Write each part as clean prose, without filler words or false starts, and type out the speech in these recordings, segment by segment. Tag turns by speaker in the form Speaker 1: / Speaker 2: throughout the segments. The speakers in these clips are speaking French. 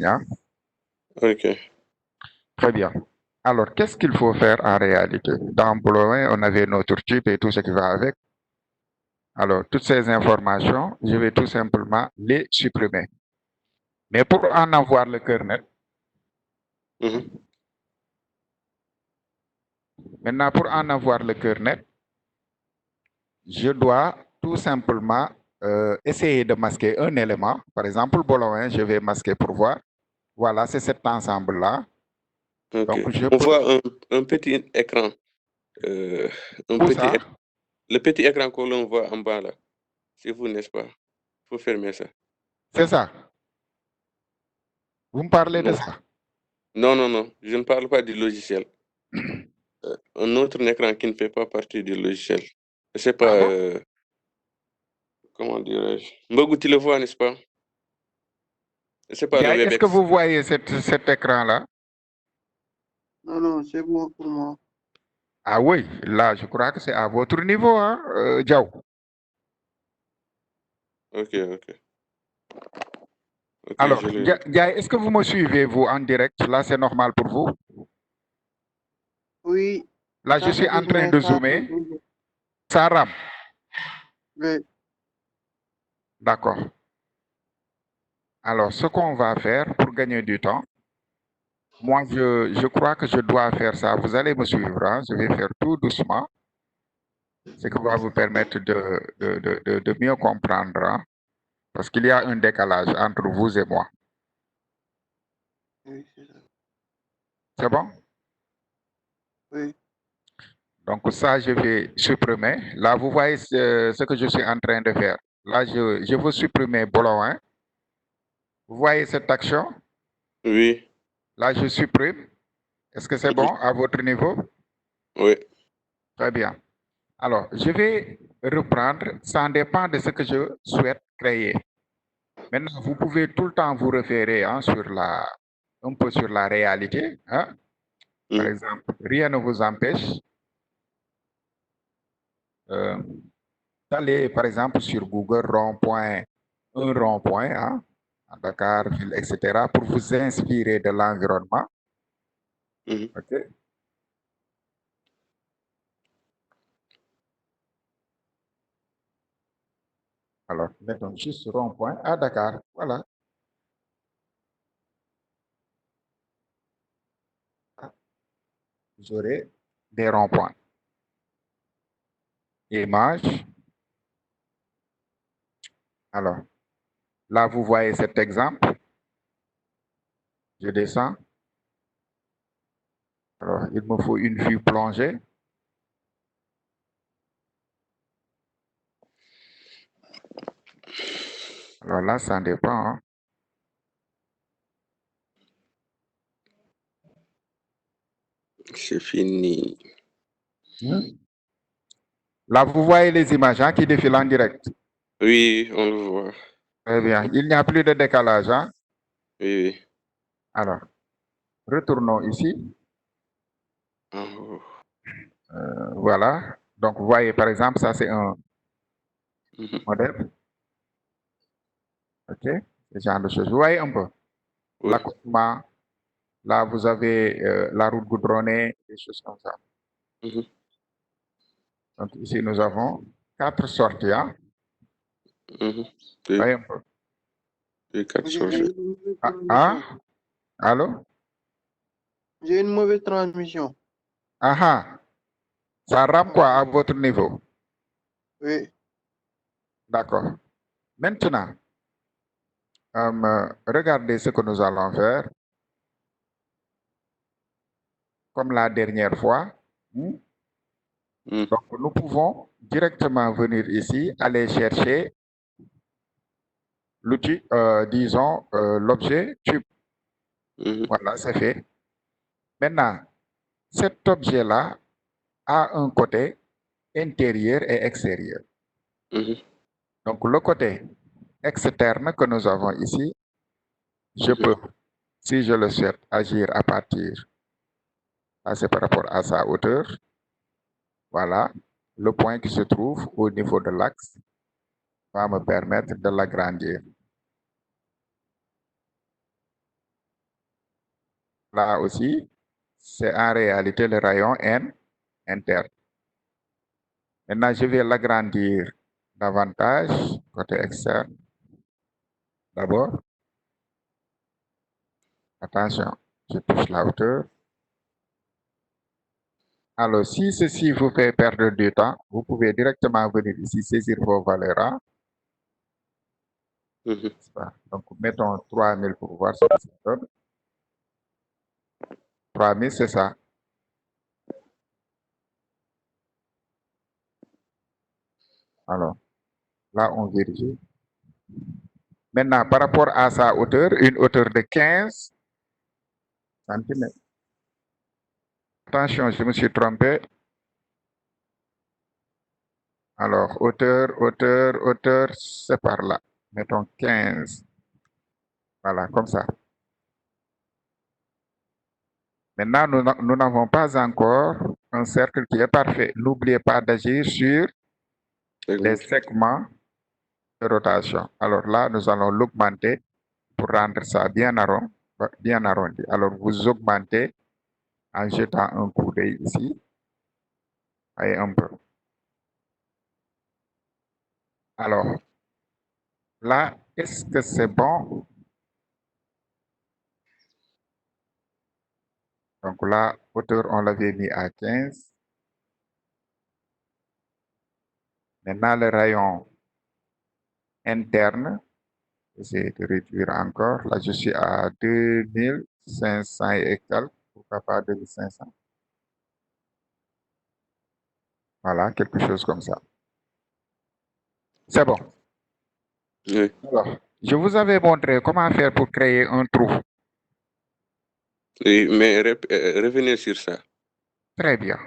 Speaker 1: hein.
Speaker 2: Ok.
Speaker 1: Très bien. Alors, qu'est-ce qu'il faut faire en réalité? Dans Boulogne, on avait notre tube et tout ce qui va avec. Alors, toutes ces informations, je vais tout simplement les supprimer. Mais pour en avoir le cœur net,
Speaker 2: Mhm.
Speaker 1: maintenant, pour en avoir le cœur net, je dois tout simplement essayer de masquer un élément. Par exemple, Boulogne, je vais masquer pour voir. Voilà, c'est cet ensemble-là.
Speaker 2: Ok.
Speaker 1: Donc, je
Speaker 2: On
Speaker 1: peux...
Speaker 2: voit un petit écran. Un
Speaker 1: Où
Speaker 2: petit
Speaker 1: ça?
Speaker 2: Le petit écran que l'on voit en bas là. C'est vous, n'est-ce pas? Il faut fermer ça.
Speaker 1: C'est ça. Vous me parlez de
Speaker 2: Non.
Speaker 1: ça?
Speaker 2: Non, non, non. Je ne parle pas du logiciel. Un autre écran qui ne fait pas partie du logiciel. Je sais pas,
Speaker 1: Ah bon?
Speaker 2: comment dirais-je. Mbogu, tu le vois, n'est-ce pas? Je sais pas, le
Speaker 1: Est-ce que
Speaker 2: Webex.
Speaker 1: vous voyez cet écran-là?
Speaker 3: Non, non, c'est bon pour moi.
Speaker 1: Ah oui, là, je crois que c'est à votre niveau, hein, Diaw.
Speaker 2: Ok, ok. Ok,
Speaker 1: Alors,
Speaker 2: je le...
Speaker 1: Est-ce que vous me suivez, vous, en direct? Là, c'est normal pour vous?
Speaker 3: Oui,
Speaker 1: Là, je
Speaker 3: ça
Speaker 1: suis en
Speaker 3: s'affiche,
Speaker 1: train
Speaker 3: mais
Speaker 1: de
Speaker 3: ça
Speaker 1: zoomer.
Speaker 3: s'affiche.
Speaker 1: Ça rame.
Speaker 3: Oui,
Speaker 1: D'accord. Alors, ce qu'on va faire pour gagner du temps, moi, je crois que je dois faire ça. Vous allez me suivre, hein. Je vais faire tout doucement, ce qui va vous permettre de mieux comprendre, hein, parce qu'il y a un décalage entre vous et moi.
Speaker 3: oui, c'est ça.
Speaker 1: C'est bon?
Speaker 3: Oui,
Speaker 1: Donc ça, je vais supprimer. Là, vous voyez ce que je suis en train de faire. Là, je veux supprimer Boulogne. Vous voyez cette action?
Speaker 2: Oui.
Speaker 1: Là, je supprime. Est-ce que c'est
Speaker 2: Mhm.
Speaker 1: bon à votre niveau?
Speaker 2: Oui.
Speaker 1: Très bien. Alors, je vais reprendre. Ça dépend de ce que je souhaite créer. Maintenant, vous pouvez tout le temps vous référer, hein, un peu sur la réalité, hein. Par
Speaker 2: Mhm.
Speaker 1: exemple, rien ne vous empêche euh, d'aller, par exemple, sur Google un rond-point, hein, à Dakar, ville, etc., pour vous inspirer de l'environnement.
Speaker 2: Mhm.
Speaker 1: OK? Alors, mettons juste rond-point à Dakar. Voilà. Vous aurez des ronds-points. Image. Alors, là, vous voyez cet exemple. Je descends. Alors, il me faut une vue plongée. Alors là, ça dépend, hein.
Speaker 2: C'est fini.
Speaker 1: Là, vous voyez les images, hein, qui défilent en direct.
Speaker 2: Oui, on le voit.
Speaker 1: Très bien. Il n'y a plus de décalage, hein.
Speaker 2: Oui, oui.
Speaker 1: Alors, retournons ici.
Speaker 2: En haut.
Speaker 1: Voilà. Donc, vous voyez, par exemple, ça, c'est un
Speaker 2: Mhm.
Speaker 1: modèle. OK? Ce genre de choses. Vous voyez un peu
Speaker 2: Oui.
Speaker 1: l'accotement. Là, vous avez la route goudronnée, des choses comme ça.
Speaker 2: Mhm.
Speaker 1: Donc, ici, nous avons 4 sorties, hein.
Speaker 2: Mhm.
Speaker 1: Vous
Speaker 2: Oui,
Speaker 1: voyez un peu.
Speaker 2: oui, 4
Speaker 3: j'ai
Speaker 2: sorties.
Speaker 3: une mauvaise
Speaker 1: Ah,
Speaker 3: transmission.
Speaker 1: allô?
Speaker 3: J'ai une mauvaise transmission.
Speaker 1: Ah, ah. Ça rame quoi à votre niveau?
Speaker 3: Oui,
Speaker 1: D'accord. Maintenant, regardez ce que nous allons faire. Comme la dernière fois. Hmm?
Speaker 2: Mhm.
Speaker 1: Donc, nous pouvons directement venir ici, aller chercher l'outil, disons, l'objet tube.
Speaker 2: Mhm.
Speaker 1: Voilà, c'est fait. Maintenant, cet objet-là a un côté intérieur et extérieur.
Speaker 2: Mhm.
Speaker 1: Donc, le côté externe que nous avons ici, je
Speaker 2: Mhm.
Speaker 1: peux, si je le souhaite, agir à partir, c'est par rapport à sa hauteur. Voilà, le point qui se trouve au niveau de l'axe va me permettre de l'agrandir. là aussi, c'est en réalité le rayon interne. Maintenant, je vais l'agrandir davantage, côté externe. D'abord, attention, je touche la hauteur. Alors, si ceci vous fait perdre du temps, vous pouvez directement venir ici saisir vos valeurs. Hein? Donc, mettons 3000 pour voir ce que ça donne. 3000, c'est ça. Alors, là, on vérifie. Maintenant, par rapport à sa hauteur, une hauteur de 15 cm. Attention, je me suis trompé. Alors, hauteur, c'est par là. Mettons 15. Voilà, comme ça. Maintenant, nous n'avons pas encore un cercle qui est parfait. N'oubliez pas d'agir sur les segments de rotation. Alors là, nous allons l'augmenter pour rendre ça bien arrondi. Alors, vous augmentez en jetant un coup d'œil ici. Voyez un peu. Alors, là, est-ce que c'est bon? Donc là, hauteur, on l'avait mis à 15. Maintenant, le rayon interne, j'essaie de réduire encore. Là, je suis à 2500 et quelques. Pourquoi pas 2500? Voilà, quelque chose comme ça. C'est bon.
Speaker 2: Oui.
Speaker 1: Alors, je vous avais montré comment faire pour créer un trou.
Speaker 2: Oui, mais revenez sur ça.
Speaker 1: Très bien.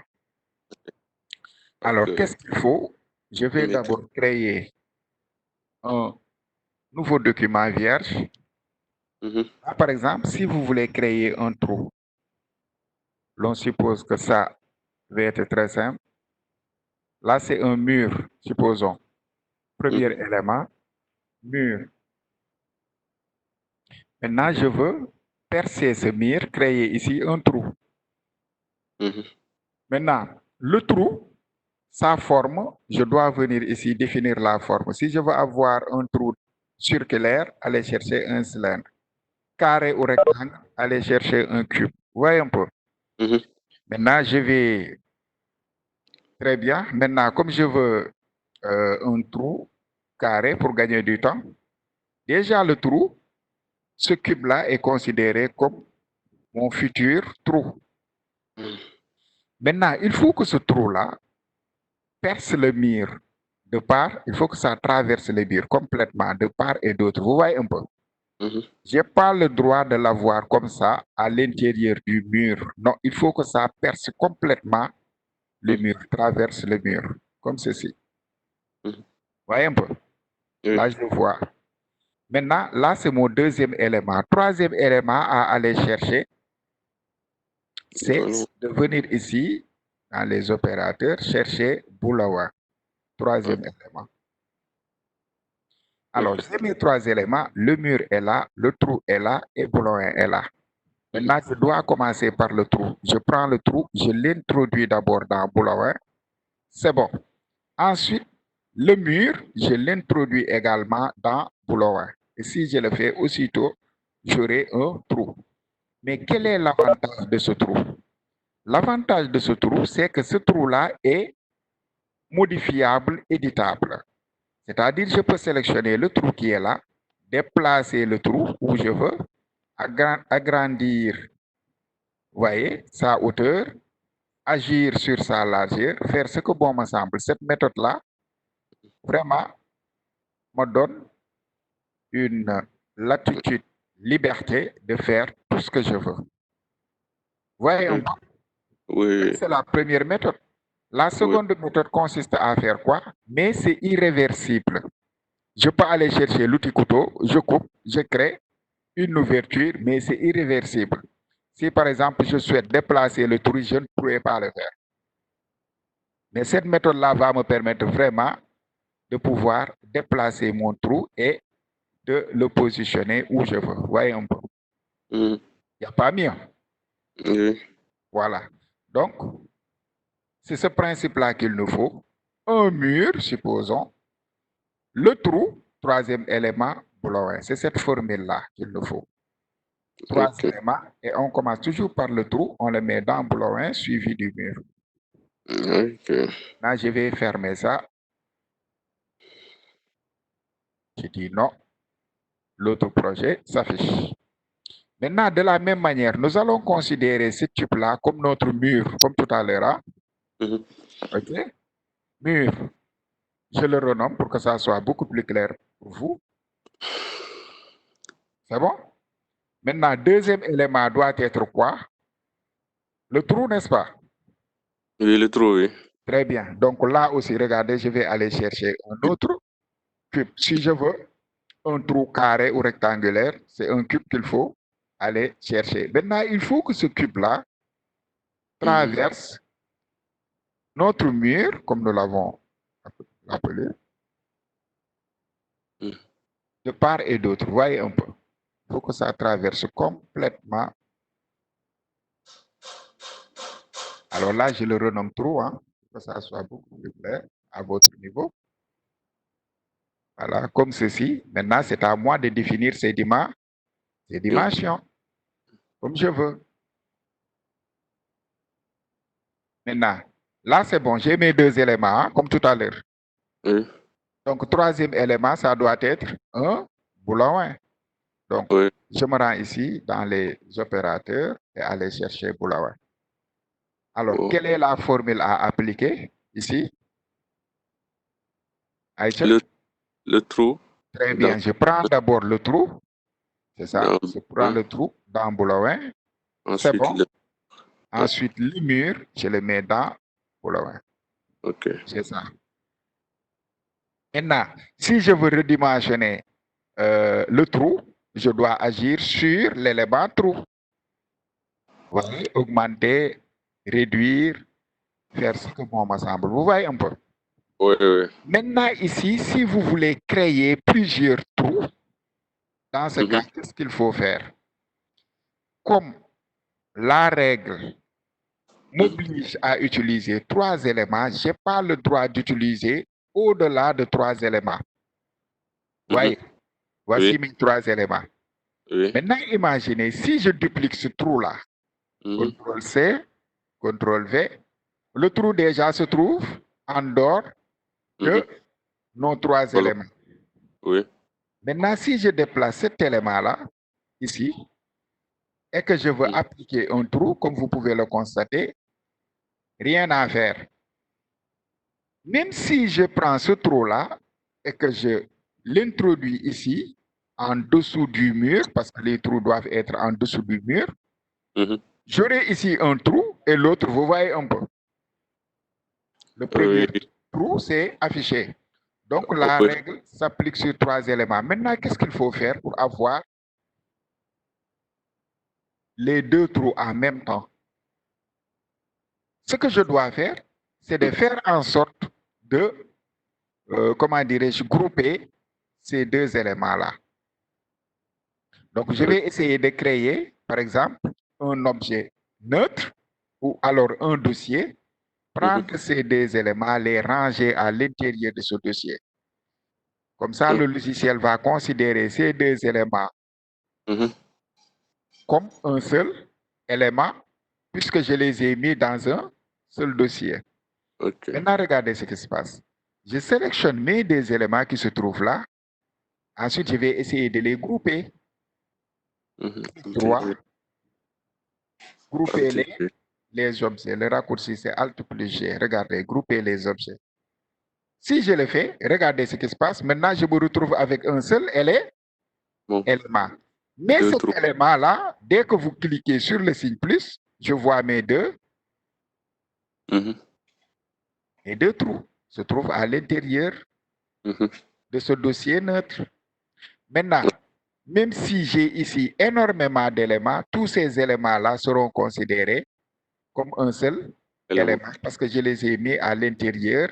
Speaker 1: Alors, qu'est-ce qu'il faut? Je vais d'abord créer un nouveau document vierge. Là, par exemple, si vous voulez créer un trou, l'on suppose que ça va être très simple. Là, c'est un mur, supposons. Premier élément, mur. Maintenant, je veux percer ce mur, créer ici un trou. Maintenant, le trou, sa forme, je dois venir ici définir la forme. Si je veux avoir un trou circulaire, aller chercher un cylindre. Carré ou rectangle, aller chercher un cube. Voyez un peu. Maintenant, je vais... Très bien. Maintenant, comme je veux un trou carré pour gagner du temps, déjà le trou, ce cube-là est considéré comme mon futur trou. Maintenant, il faut que ce trou-là perce le mur de part, il faut que ça traverse le mur complètement de part et d'autre. Vous voyez un peu? Je n'ai pas le droit de l'avoir comme ça à l'intérieur du mur. Non, il faut que ça perce complètement le mur, traverse le mur, comme ceci. Voyez un peu? Là, je vois. Maintenant, là, c'est mon deuxième élément. Troisième élément à aller chercher, c'est de venir ici, dans les opérateurs, chercher Boulawa. Troisième élément. Alors, j'ai mes trois éléments. Le mur est là, le trou est là et Boulawa est là. Maintenant, je dois commencer par le trou. Je prends le trou, je l'introduis d'abord dans Boulawa. C'est bon. Ensuite, le mur, je l'introduis également dans Boulawa. Et si je le fais aussitôt, j'aurai un trou. Mais quel est l'avantage de ce trou? L'avantage de ce trou, c'est que ce trou-là est modifiable, éditable. C'est-à-dire, je peux sélectionner le trou qui est là, déplacer le trou où je veux, agrandir, vous voyez, sa hauteur, agir sur sa largeur, faire ce que bon me semble. Cette méthode-là, vraiment, me donne une latitude, liberté de faire tout ce que je veux. Voyez un peu.
Speaker 2: Oui.
Speaker 1: C'est la première méthode. La seconde méthode consiste à faire quoi? Mais c'est irréversible. Je peux aller chercher l'outil couteau, je coupe, je crée une ouverture, mais c'est irréversible. Si par exemple je souhaite déplacer le trou, je ne pourrais pas le faire. Mais cette méthode-là va me permettre vraiment de pouvoir déplacer mon trou et de le positionner où je veux. Voyez un peu. Il n'y a pas mieux.
Speaker 2: Oui.
Speaker 1: Voilà. Donc, c'est ce principe-là qu'il nous faut. Un mur, supposons. Le trou, troisième élément, boulot 1. C'est cette formule-là qu'il nous faut. Trois
Speaker 2: Ok.
Speaker 1: éléments et on commence toujours par le trou, on le met dans boulot 1 suivi du mur.
Speaker 2: Ok.
Speaker 1: Là, je vais fermer ça. Je dis non. L'autre projet s'affiche. Maintenant, de la même manière, nous allons considérer ce tube-là comme notre mur, comme tout à l'heure. Hein?
Speaker 2: Mhm.
Speaker 1: OK? Mur. Je le renomme pour que ça soit beaucoup plus clair pour vous. C'est bon? Maintenant, deuxième élément doit être quoi? Le trou, n'est-ce pas?
Speaker 2: Oui, le trou, oui.
Speaker 1: Très bien. Donc là aussi, regardez, je vais aller chercher un autre cube. Si je veux un trou carré ou rectangulaire, c'est un cube qu'il faut aller chercher. Maintenant, il faut que ce cube-là traverse notre mur, comme nous l'avons appelé,
Speaker 2: Mhm.
Speaker 1: de part et d'autre. Voyez un peu. Il faut que ça traverse complètement. Alors là, je le renomme trou, hein, pour que ça soit beaucoup plus clair à votre niveau. Voilà, comme ceci. Maintenant, c'est à moi de définir ces dimensions, comme je veux. Maintenant, là, c'est bon, j'ai mes deux éléments, hein, comme tout à l'heure.
Speaker 2: Oui.
Speaker 1: Donc, troisième élément, ça doit être un boulon 1. Donc,
Speaker 2: Oui.
Speaker 1: je me rends ici dans les opérateurs et aller chercher boulon 1. Alors,
Speaker 2: Oh.
Speaker 1: quelle est la formule à appliquer ici? Aïcha?
Speaker 2: Le trou.
Speaker 1: Très
Speaker 2: Dans,
Speaker 1: bien, je prends d'abord le trou. C'est ça,
Speaker 2: dans,
Speaker 1: je prends le trou dans boulon 1. C'est
Speaker 2: ensuite,
Speaker 1: bon.
Speaker 2: le.
Speaker 1: Ensuite, le mur, je le mets dans boulon 1.
Speaker 2: Ok.
Speaker 1: C'est ça. Maintenant, si je veux redimensionner le trou, je dois agir sur l'élément trou. Voilà, augmenter, réduire, faire ce que moi me semble. Vous voyez un peu.
Speaker 2: Oui, oui.
Speaker 1: Maintenant, ici, si vous voulez créer plusieurs trous, dans ce cas,
Speaker 2: Mhm.
Speaker 1: qu'est-ce qu'il faut faire? Comme la règle m'oblige à utiliser 3 éléments, je n'ai pas le droit d'utiliser au-delà de 3 éléments. Voyez, voici
Speaker 2: Oui.
Speaker 1: mes 3 éléments.
Speaker 2: Oui.
Speaker 1: Maintenant, imaginez, si je duplique ce trou-là,
Speaker 2: Mhm.
Speaker 1: CTRL C, CTRL V, le trou déjà se trouve en dehors de nos 3
Speaker 2: Voilà.
Speaker 1: éléments.
Speaker 2: Oui.
Speaker 1: Maintenant, si je déplace cet élément-là, ici, et que je veux appliquer un trou, comme vous pouvez le constater, rien à faire. Même si je prends ce trou-là et que je l'introduis ici, en dessous du mur, parce que les trous doivent être en dessous du mur,
Speaker 2: Mhm.
Speaker 1: j'aurai ici un trou et l'autre, vous voyez un peu. Le premier
Speaker 2: Oui.
Speaker 1: trou, c'est affiché. Donc,
Speaker 2: Oh,
Speaker 1: la
Speaker 2: oui.
Speaker 1: règle s'applique sur 3 éléments. Maintenant, qu'est-ce qu'il faut faire pour avoir les 2 trous en même temps? Ce que je dois faire, c'est de faire en sorte de, comment dirais-je, grouper ces 2 éléments-là. Donc, je vais essayer de créer, par exemple, un objet neutre ou alors un dossier, prendre ces 2 éléments, les ranger à l'intérieur de ce dossier. Comme ça, le logiciel va considérer ces 2 éléments comme un seul élément, puisque je les ai mis dans un seul dossier.
Speaker 2: Ok.
Speaker 1: Maintenant, regardez ce qui se passe. Je sélectionne mes 2 éléments qui se trouvent là. Ensuite, je vais essayer de les grouper. 3, grouper les objets. Le raccourci, c'est Alt plus G. Regardez, grouper les objets. Si je le fais, regardez ce qui se passe. Maintenant, je me retrouve avec un seul élément. Mais cet élément-là, dès que vous cliquez sur le signe plus, je vois mes deux trous se trouvent à l'intérieur de ce dossier neutre. Maintenant, même si j'ai ici énormément d'éléments, tous ces éléments-là seront considérés comme un seul élément parce que je les ai mis à l'intérieur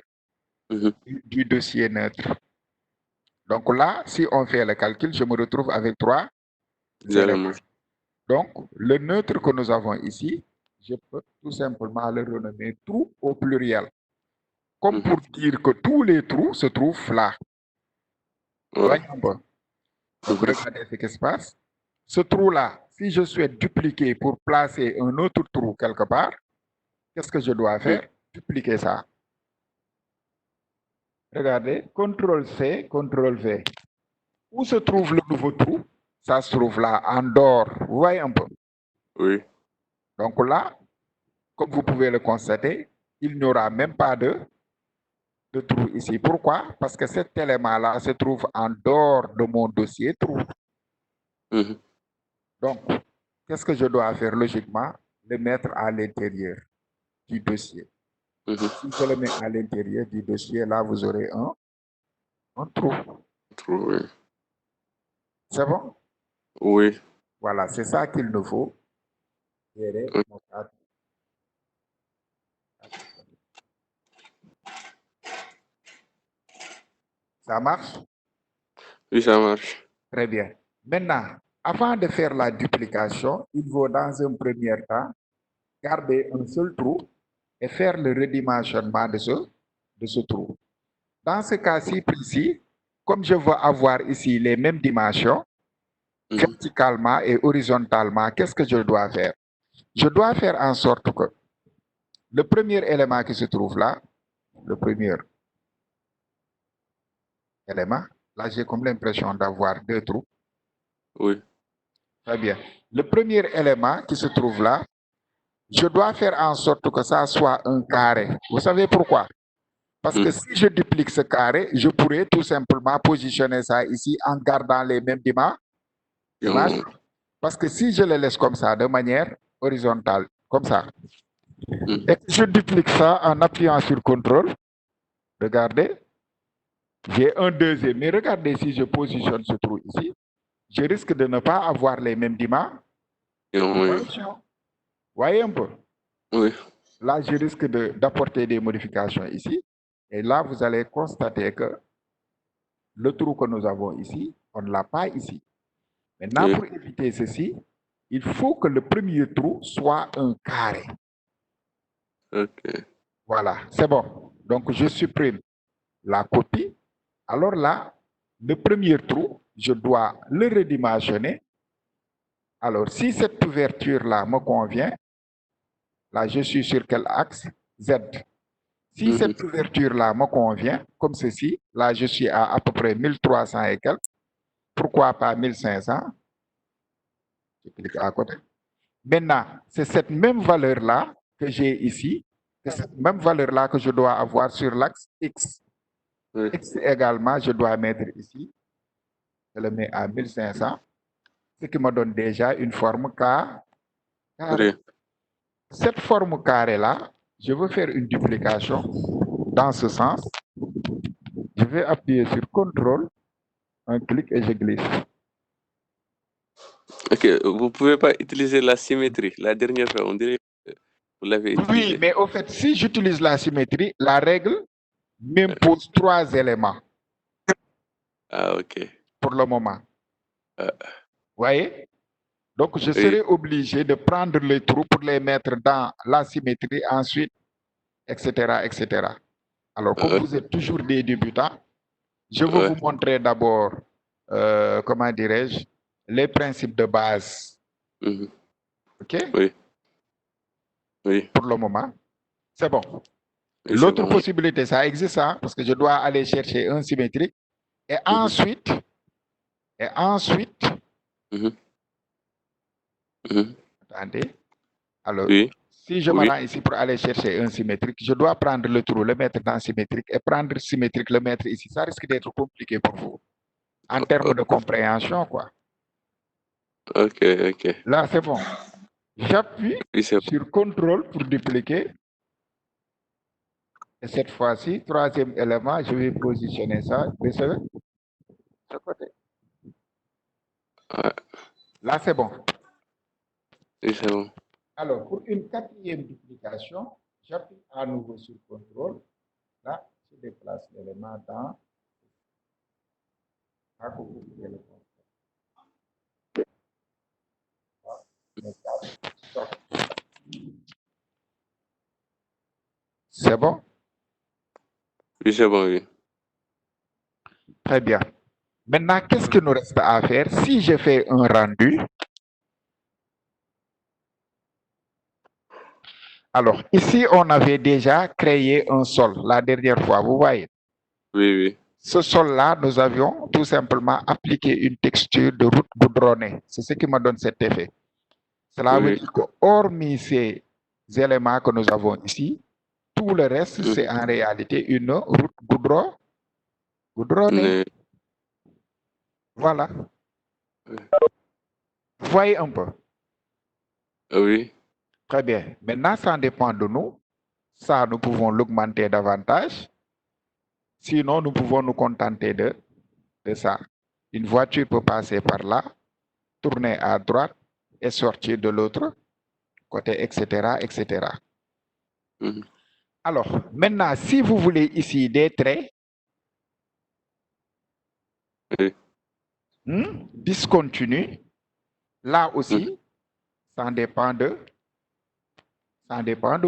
Speaker 1: du dossier neutre. Donc là, si on fait le calcul, je me retrouve avec 3 éléments. Donc, le neutre que nous avons ici, je peux tout simplement le renommer trou au pluriel. Comme pour dire que tous les trous se trouvent là.
Speaker 2: Ouais.
Speaker 1: Voyons un peu. Donc, regardez ce qui se passe. Ce trou-là, si je souhaite dupliquer pour placer un autre trou quelque part, qu'est-ce que je dois faire? Dupliquer ça. Regardez, CTRL-C, CTRL-V. Où se trouve le nouveau trou? Ça se trouve là, en dehors. Vous voyez un peu?
Speaker 2: Oui.
Speaker 1: Donc là, comme vous pouvez le constater, il n'y aura même pas de trou ici. Pourquoi? Parce que cet élément-là se trouve en dehors de mon dossier trou. Donc, qu'est-ce que je dois faire logiquement? Le mettre à l'intérieur du dossier. Si je le mets à l'intérieur du dossier, là, vous aurez un trou.
Speaker 2: Trou, oui.
Speaker 1: C'est bon?
Speaker 2: Oui.
Speaker 1: Voilà, c'est ça qu'il nous faut. Ça marche?
Speaker 2: Oui, ça marche.
Speaker 1: Très bien. Maintenant, avant de faire la duplication, il faut dans un premier temps garder un seul trou et faire le redimensionnement de ce trou. Dans ce cas-ci précis, comme je veux avoir ici les mêmes dimensions, verticalement et horizontalement, qu'est-ce que je dois faire? Je dois faire en sorte que le premier élément qui se trouve là, le premier élément, là j'ai comme l'impression d'avoir deux trous.
Speaker 2: Oui.
Speaker 1: Très bien. Le premier élément qui se trouve là, je dois faire en sorte que ça soit un carré. Vous savez pourquoi? Parce que si je duplique ce carré, je pourrais tout simplement positionner ça ici en gardant les mêmes dimensions. Parce que si je le laisse comme ça, de manière horizontale, comme ça, et que je duplique ça en appuyant sur CTRL, regardez, j'ai un deuxième. Mais regardez, si je positionne ce trou ici, je risque de ne pas avoir les mêmes dimensions. Voyez un peu?
Speaker 2: Oui.
Speaker 1: Là, je risque d'apporter des modifications ici. Et là, vous allez constater que le trou que nous avons ici, on ne l'a pas ici. Maintenant, pour éviter ceci, il faut que le premier trou soit un carré.
Speaker 2: OK.
Speaker 1: Voilà, c'est bon. Donc, je supprime la copie. Alors là, le premier trou, je dois le redimensionner. Alors, si cette ouverture-là me convient, là, je suis sur quel axe? Z. Si cette ouverture-là me convient, comme ceci, là, je suis à peu près 1300 et quelques. Pourquoi pas 1500? Je clique à côté. Maintenant, c'est cette même valeur-là que j'ai ici, c'est cette même valeur-là que je dois avoir sur l'axe X. X également, je dois mettre ici. Je le mets à 1500, ce qui me donne déjà une forme carrée. Cette forme carrée-là, je veux faire une duplication dans ce sens. Je vais appuyer sur CTRL, un clic et je glisse.
Speaker 2: OK, vous pouvez pas utiliser la symétrie. La dernière fois, on dirait que vous l'avez utilisé.
Speaker 1: Oui, mais au fait, si j'utilise la symétrie, la règle m'impose 3 éléments.
Speaker 2: Ah, OK.
Speaker 1: Pour le moment. Vous voyez? Donc, je serai obligé de prendre les trous pour les mettre dans la symétrie ensuite, etc., etc. Alors, comme vous êtes toujours des débutants, je vais vous montrer d'abord, comment dirais-je, les principes de base. OK?
Speaker 2: Oui. Oui.
Speaker 1: Pour le moment, c'est bon.
Speaker 2: Oui,
Speaker 1: L'autre
Speaker 2: bon.
Speaker 1: possibilité, ça existe, hein, parce que je dois aller chercher un symétrique. Et ensuite, attendez. Alors, si je me rends ici pour aller chercher un symétrique, je dois prendre le trou, le mettre dans symétrique et prendre symétrique, le mettre ici. Ça risque d'être compliqué pour vous. En termes de compréhension, quoi.
Speaker 2: OK, OK.
Speaker 1: Là, c'est bon. J'appuie sur CTRL pour dupliquer. Et cette fois-ci, troisième élément, je vais positionner ça de ce côté. Là, c'est bon.
Speaker 2: Oui, c'est bon.
Speaker 1: Alors, pour une quatrième duplication, j'appuie à nouveau sur CTRL. Là, je déplace l'élément dans. Là, vous pouvez le voir. C'est bon?
Speaker 2: Oui, c'est bon, oui.
Speaker 1: Très bien. Maintenant, qu'est-ce qu'il nous reste à faire? Si je fais un rendu, alors ici, on avait déjà créé un sol la dernière fois, vous voyez.
Speaker 2: Oui, oui.
Speaker 1: Ce sol-là, nous avions tout simplement appliqué une texture de route goudronnée. C'est ce qui me donne cet effet. Cela veut
Speaker 2: Oui.
Speaker 1: dire que, hormis ces éléments que nous avons ici, tout le reste, c'est en réalité une route goudronnée.
Speaker 2: Mais-
Speaker 1: Voilà. Vous voyez un peu?
Speaker 2: Oui.
Speaker 1: Très bien. Maintenant, ça dépend de nous. Ça, nous pouvons l'augmenter davantage. Sinon, nous pouvons nous contenter de ça. Une voiture peut passer par là, tourner à droite et sortir de l'autre côté, etc., etc.
Speaker 2: Mhm.
Speaker 1: Alors, maintenant, si vous voulez ici des traits,
Speaker 2: Oui.
Speaker 1: discontinus, là aussi, ça dépend de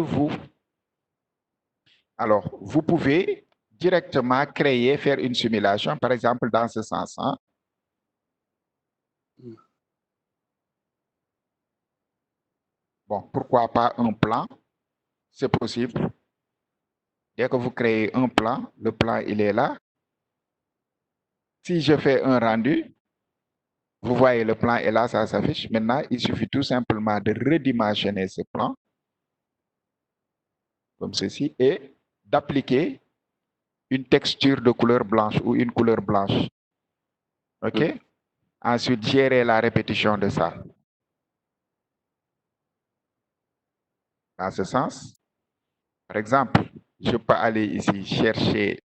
Speaker 1: vous. Alors, vous pouvez directement créer, faire une simulation, par exemple, dans ce sens. Hein. Bon, pourquoi pas un plan? C'est possible. Dès que vous créez un plan, le plan, il est là. Si je fais un rendu, vous voyez le plan est là, ça s'affiche. Maintenant, il suffit tout simplement de redimensionner ce plan, comme ceci, et d'appliquer une texture de couleur blanche ou une couleur blanche. OK? Ensuite, gérer la répétition de ça. Dans ce sens, par exemple, je peux aller ici chercher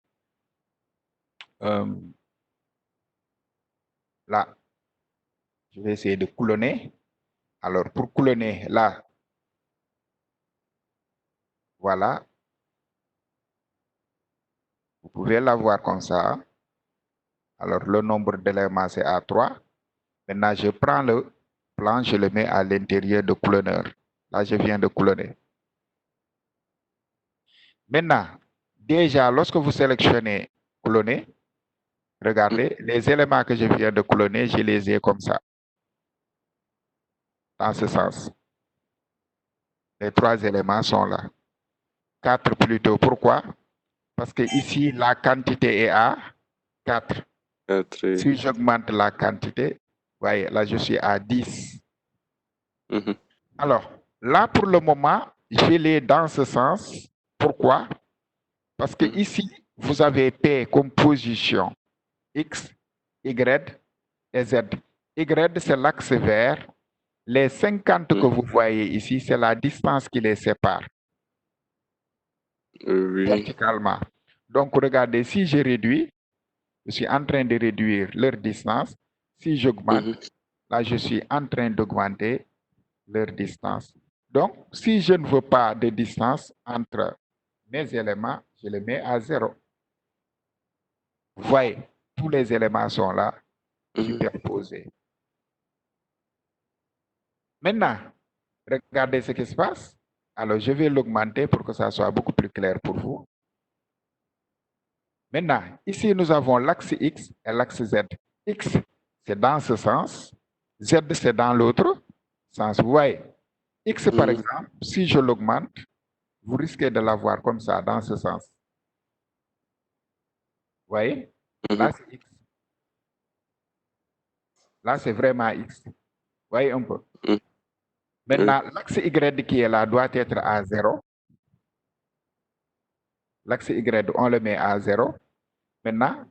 Speaker 1: là. Je vais essayer de coulonner. Alors, pour coulonner, là, voilà. Vous pouvez l'avoir comme ça. Alors, le nombre d'éléments, c'est à 3. Maintenant, je prends le plan, je le mets à l'intérieur de coulonneur. Là, je viens de coulonner. Maintenant, déjà, lorsque vous sélectionnez coulonner, regardez, les éléments que je viens de coulonner, je les ai comme ça. Dans ce sens. Les 3 éléments sont là. 4 plutôt. Pourquoi? Parce que ici, la quantité est à 4.
Speaker 2: 4.
Speaker 1: Si j'augmente la quantité, voyez, là, je suis à 10. Alors, là, pour le moment, je l'ai dans ce sens. Pourquoi? Parce que ici, vous avez P comme position. X, Y et Z. Y, c'est l'axe vert. Les 50 que vous voyez ici, c'est la distance qui les sépare.
Speaker 2: Oui.
Speaker 1: Verticalement. Donc, regardez, si je réduis, je suis en train de réduire leur distance. Si j'augmente, là, je suis en train d'augmenter leur distance. Donc, si je ne veux pas de distance entre mes éléments, je les mets à 0. Vous voyez, tous les éléments sont là, superposés. Maintenant, regardez ce qui se passe. Alors, je vais l'augmenter pour que ça soit beaucoup plus clair pour vous. Maintenant, ici, nous avons l'axe X et l'axe Z. X, c'est dans ce sens. Z, c'est dans l'autre sens. Vous voyez, X, par exemple, si je l'augmente, vous risquez de l'avoir comme ça, dans ce sens. Vous voyez? Là, c'est X. Là, c'est vraiment X. Vous voyez un peu? Maintenant, l'axe Y qui est là doit être à 0. L'axe Y, on le met à 0. Maintenant,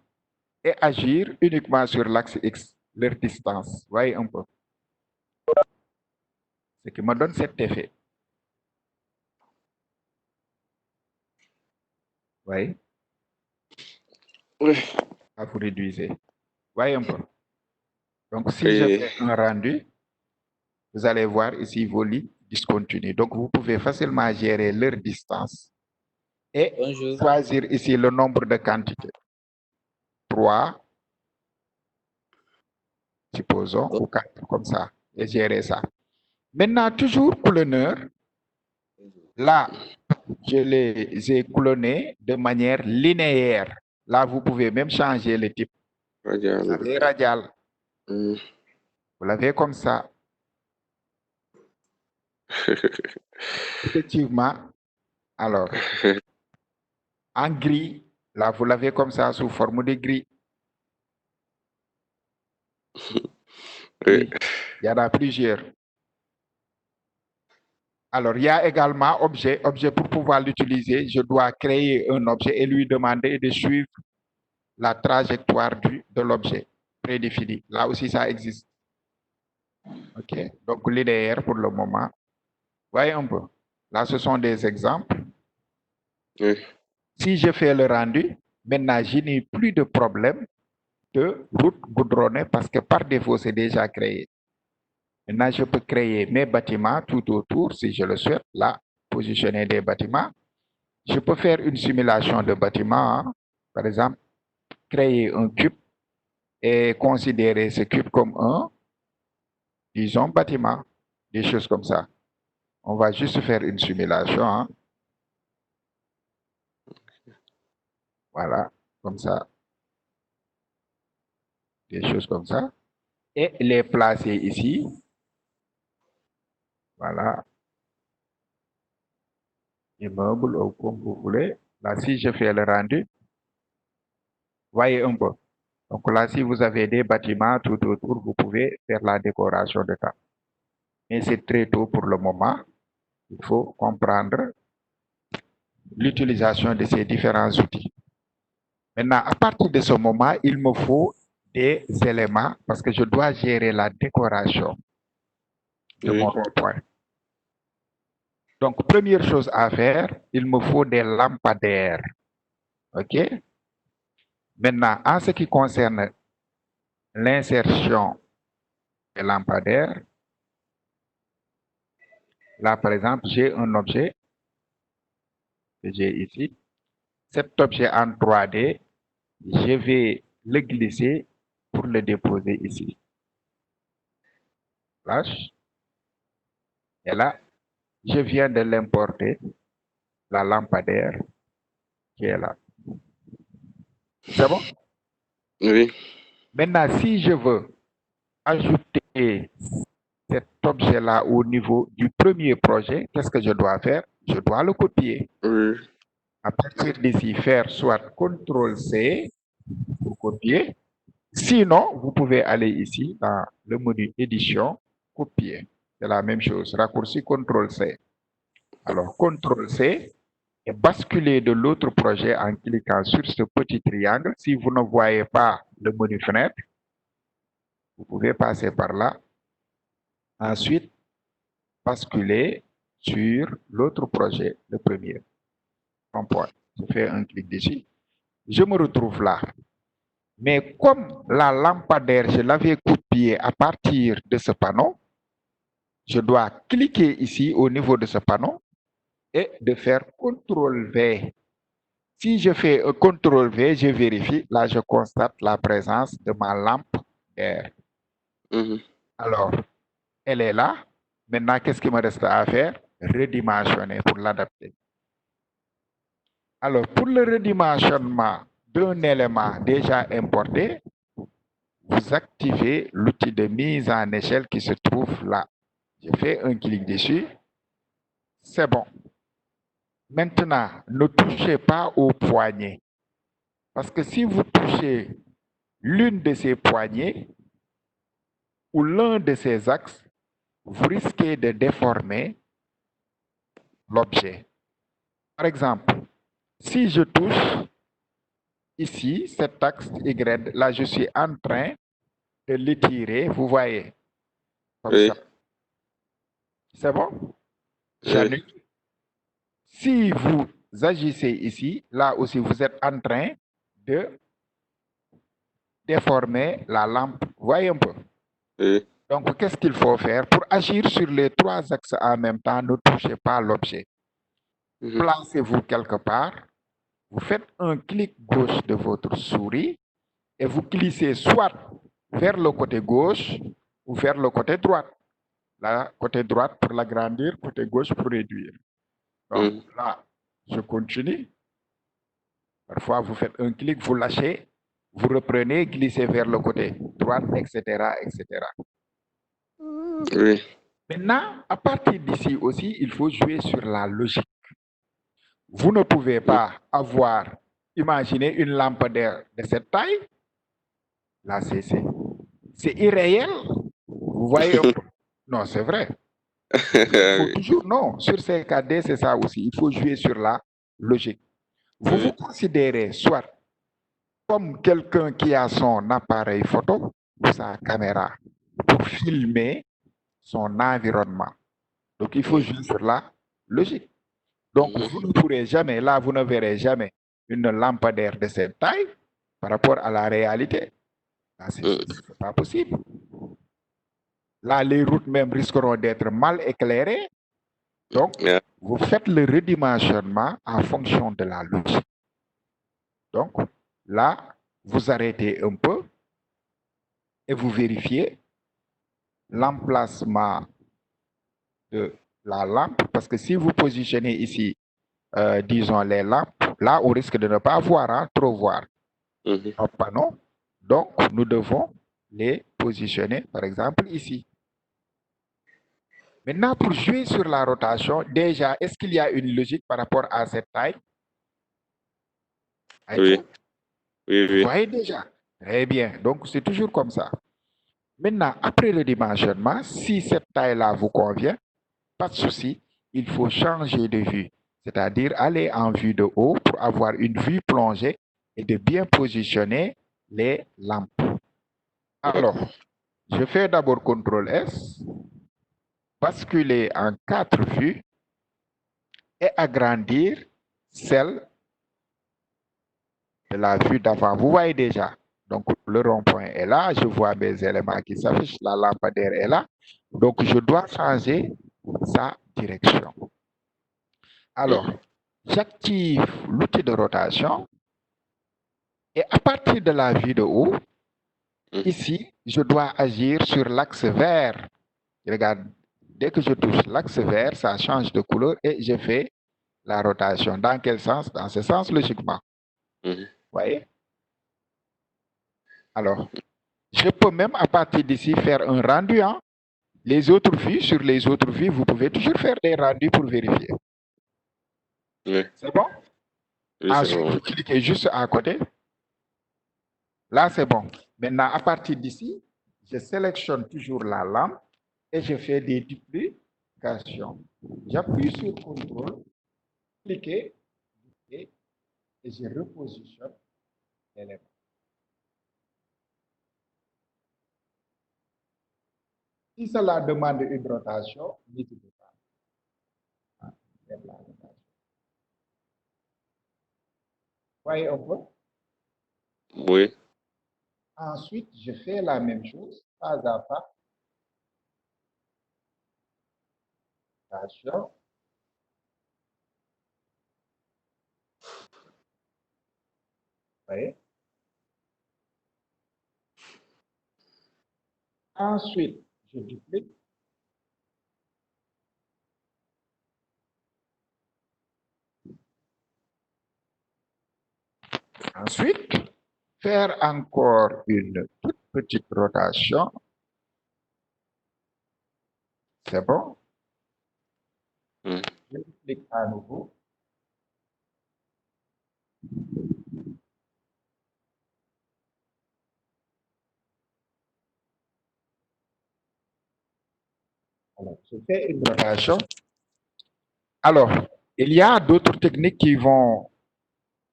Speaker 1: et agir uniquement sur l'axe X, leur distance. Vous voyez un peu? Ce qui me donne cet effet. Vous voyez?
Speaker 2: Oui.
Speaker 1: Là, vous réduisez. Vous voyez un peu? Donc, si je fais un rendu, vous allez voir ici vos lignes discontinues. Donc, vous pouvez facilement gérer leur distance et choisir ici le nombre de quantités. 3, supposons, ou 4, comme ça, et gérer ça. Maintenant, toujours coulonneur. Là, je les ai coulonnés de manière linéaire. Là, vous pouvez même changer le type.
Speaker 2: Radial.
Speaker 1: Vous avez radial.
Speaker 2: Hmm.
Speaker 1: Vous l'avez comme ça. Effectivement. Alors, en gris, là, vous l'avez comme ça, sous forme de gris.
Speaker 2: Oui.
Speaker 1: Il y en a plusieurs. Alors, il y a également objet. Objet, pour pouvoir l'utiliser, je dois créer un objet et lui demander de suivre la trajectoire de l'objet prédéfini. Là aussi, ça existe. OK. Donc, linéaire pour le moment. Voyez un peu. Là, ce sont des exemples.
Speaker 2: Oui.
Speaker 1: Si je fais le rendu, maintenant, je n'ai plus de problème de route goudronnée parce que par défaut, c'est déjà créé. Maintenant, je peux créer mes bâtiments tout autour, si je le souhaite, là, positionner des bâtiments. Je peux faire une simulation de bâtiment, hein. Par exemple, créer un cube et considérer ce cube comme un, disons, bâtiment, des choses comme ça. On va juste faire une simulation, hein. Voilà, comme ça. Des choses comme ça. Et les placer ici. Voilà. Immeuble ou comme vous voulez. Là, si je fais le rendu, voyez un peu. Donc là, si vous avez des bâtiments tout autour, vous pouvez faire la décoration de ça. Mais c'est très tôt pour le moment. Il faut comprendre l'utilisation de ces différents outils. Maintenant, à partir de ce moment, il me faut des éléments parce que je dois gérer la décoration de mon rond-point. Donc, première chose à faire, il me faut des lampadaires. OK? Maintenant, en ce qui concerne l'insertion des lampadaires, là, par exemple, j'ai un objet que j'ai ici. Cet objet en 3D, je vais le glisser pour le déposer ici. Flash. Et là, je viens de l'importer, la lampadaire qui est là. C'est bon?
Speaker 2: Oui.
Speaker 1: Maintenant, si je veux ajouter cet objet-là au niveau du premier projet, qu'est-ce que je dois faire? Je dois le copier.
Speaker 2: Oui.
Speaker 1: À partir d'ici, faire soit CTRL-C pour copier. Sinon, vous pouvez aller ici dans le menu édition, copier. C'est la même chose, raccourci CTRL-C. Alors, CTRL-C et basculer de l'autre projet en cliquant sur ce petit triangle. Si vous ne voyez pas le menu fenêtre, vous pouvez passer par là. Ensuite, basculer sur l'autre projet, le premier. Je fais un clic dessus. Je me retrouve là. Mais comme la lampadaire, je l'avais copiée à partir de ce panneau, je dois cliquer ici au niveau de ce panneau et de faire CTRL-V. Si je fais un CTRL-V, je vérifie. Là, je constate la présence de ma lampe d'air. Alors, elle est là. Maintenant, qu'est-ce qu'il me reste à faire? Redimensionner pour l'adapter. Alors, pour le redimensionnement d'un élément déjà importé, vous activez l'outil de mise en échelle qui se trouve là. Je fais un clic dessus. C'est bon. Maintenant, ne touchez pas au poignet. Parce que si vous touchez l'une de ces poignées ou l'un de ces axes, vous risquez de déformer l'objet. Par exemple, si je touche ici cet axe Y, là je suis en train de l'étirer, vous voyez, comme ça. C'est bon? J'annule. Si vous agissez ici, là aussi vous êtes en train de déformer la lampe. Voyez un peu. Donc, qu'est-ce qu'il faut faire? Pour agir sur les trois axes en même temps, ne touchez pas l'objet. Placez-vous quelque part. Vous faites un clic gauche de votre souris et vous glissez soit vers le côté gauche ou vers le côté droit. Là, côté droite pour l'agrandir, côté gauche pour réduire. Donc là, je continue. Parfois, vous faites un clic, vous lâchez, vous reprenez, glissez vers le côté droite, etc., etc.
Speaker 2: Oui.
Speaker 1: Maintenant, à partir d'ici aussi, il faut jouer sur la logique. Vous ne pouvez pas avoir, imaginez une lampadaire de cette taille. Là, c'est irréel. Vous voyez un peu? Non, c'est vrai. Il faut toujours, non, sur ces KD, c'est ça aussi. Il faut jouer sur la logique. Vous vous considérez soit comme quelqu'un qui a son appareil photo ou sa caméra pour filmer son environnement. Donc, il faut jouer sur la logique. Donc, vous ne pourrez jamais, là, vous ne verrez jamais une lampadaire de cette taille par rapport à la réalité. Là, c'est pas possible. Là, les routes même risqueront d'être mal éclairées. Donc, vous faites le redimensionnement en fonction de la logique. Donc, là, vous arrêtez un peu et vous vérifiez l'emplacement de la lampe. Parce que si vous positionnez ici, disons, les lampes, là, on risque de ne pas voir, hein, trop voir. Un panneau. Donc, nous devons les positionner, par exemple, ici. Maintenant, pour jouer sur la rotation, déjà, est-ce qu'il y a une logique par rapport à cette taille?
Speaker 2: Oui.
Speaker 1: Vous voyez déjà. Très bien. Donc, c'est toujours comme ça. Maintenant, après le dimensionnement, si cette taille-là vous convient, pas de souci, il faut changer de vue. C'est-à-dire aller en vue de haut pour avoir une vue plongée et de bien positionner les lampes. Alors, je fais d'abord CTRL S, basculer en 4 vues et agrandir celle de la vue d'avant. Vous voyez déjà. Donc, le rond-point est là. Je vois mes éléments qui s'affichent. La lampadaire est là. Donc, je dois changer sa direction. Alors, j'active l'outil de rotation. Et à partir de la vue de haut, ici, je dois agir sur l'axe vert. Regarde, dès que je touche l'axe vert, ça change de couleur et je fais la rotation. Dans quel sens? Dans ce sens, logiquement. Vous voyez? Alors, je peux même à partir d'ici faire un rendu. Hein? Les autres vues, sur les autres vues, vous pouvez toujours faire des rendus pour vérifier. C'est bon? Ensuite, vous cliquez juste à côté. Là, c'est bon. Maintenant, à partir d'ici, je sélectionne toujours la lampe et je fais des duplications. J'appuie sur CTRL, cliquez et je repositionne l'élément. Si cela demande une rotation, n'hésitez pas. Voyez un peu?
Speaker 2: Oui.
Speaker 1: Ensuite, je fais la même chose, pas à pas. Attention. Voyez? Ensuite, je duplique. Ensuite, faire encore une toute petite rotation. C'est bon? Je duplique à nouveau. Alors, je fais une rotation. Alors, il y a d'autres techniques qui vont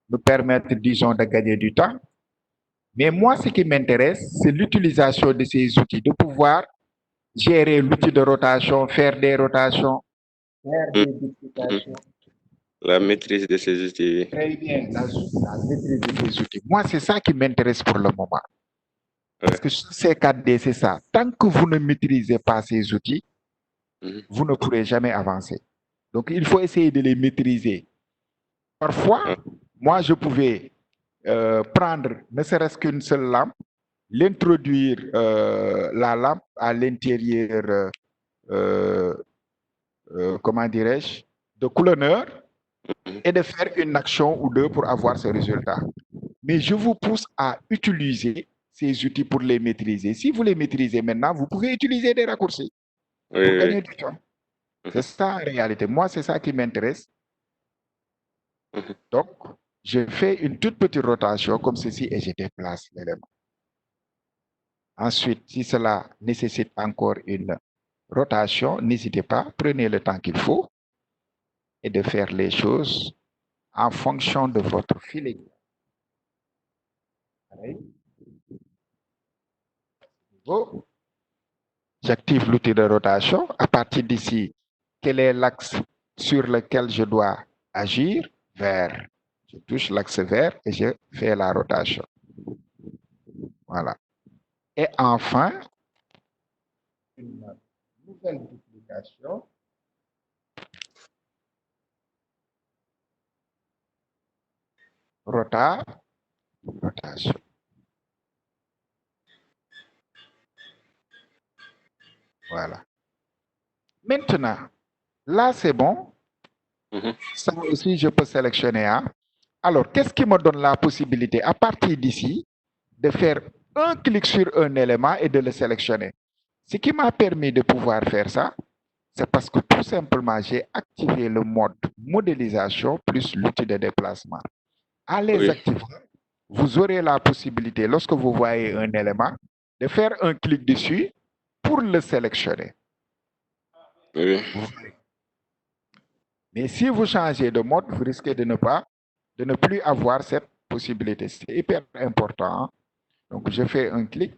Speaker 1: nous permettre, disons, de gagner du temps. Mais moi, ce qui m'intéresse, c'est l'utilisation de ces outils, de pouvoir gérer l'outil de rotation, faire des rotations, faire des duplications.
Speaker 2: La maîtrise de ces outils.
Speaker 1: Très bien, la maîtrise de ces outils. Moi, c'est ça qui m'intéresse pour le moment. Parce que sur ces 4D, c'est ça. Tant que vous ne maîtrisez pas ces outils, vous ne pourrez jamais avancer. Donc, il faut essayer de les maîtriser. Parfois, moi, je pouvais prendre ne serait-ce qu'une seule lampe, l'introduire la lampe à l'intérieur comment dirais-je, de coulonneur et de faire une action ou deux pour avoir ce résultat. Mais je vous pousse à utiliser ces outils pour les maîtriser. Si vous les maîtrisez maintenant, vous pouvez utiliser des raccourcis pour gagner du temps. C'est ça en réalité. Moi, c'est ça qui m'intéresse. Donc, je fais une toute petite rotation comme ceci et je déplace l'élément. Ensuite, si cela nécessite encore une rotation, n'hésitez pas, prenez le temps qu'il faut et de faire les choses en fonction de votre feeling. Bon. J'active l'outil de rotation. À partir d'ici, quel est l'axe sur lequel je dois agir? Vert. Je touche l'axe vert et je fais la rotation. Voilà. Et enfin, une nouvelle duplication. Rotation. Voilà. Maintenant, là, c'est bon. Ça aussi, je peux sélectionner un. Alors, qu'est-ce qui me donne la possibilité, à partir d'ici, de faire un clic sur un élément et de le sélectionner? Ce qui m'a permis de pouvoir faire ça, c'est parce que tout simplement, j'ai activé le mode modélisation plus l'outil de déplacement. En les activant, vous aurez la possibilité, lorsque vous voyez un élément, de faire un clic dessus pour le sélectionner. Mais si vous changez de mode, vous risquez de ne plus avoir cette possibilité. C'est hyper important. Donc, je fais un clic,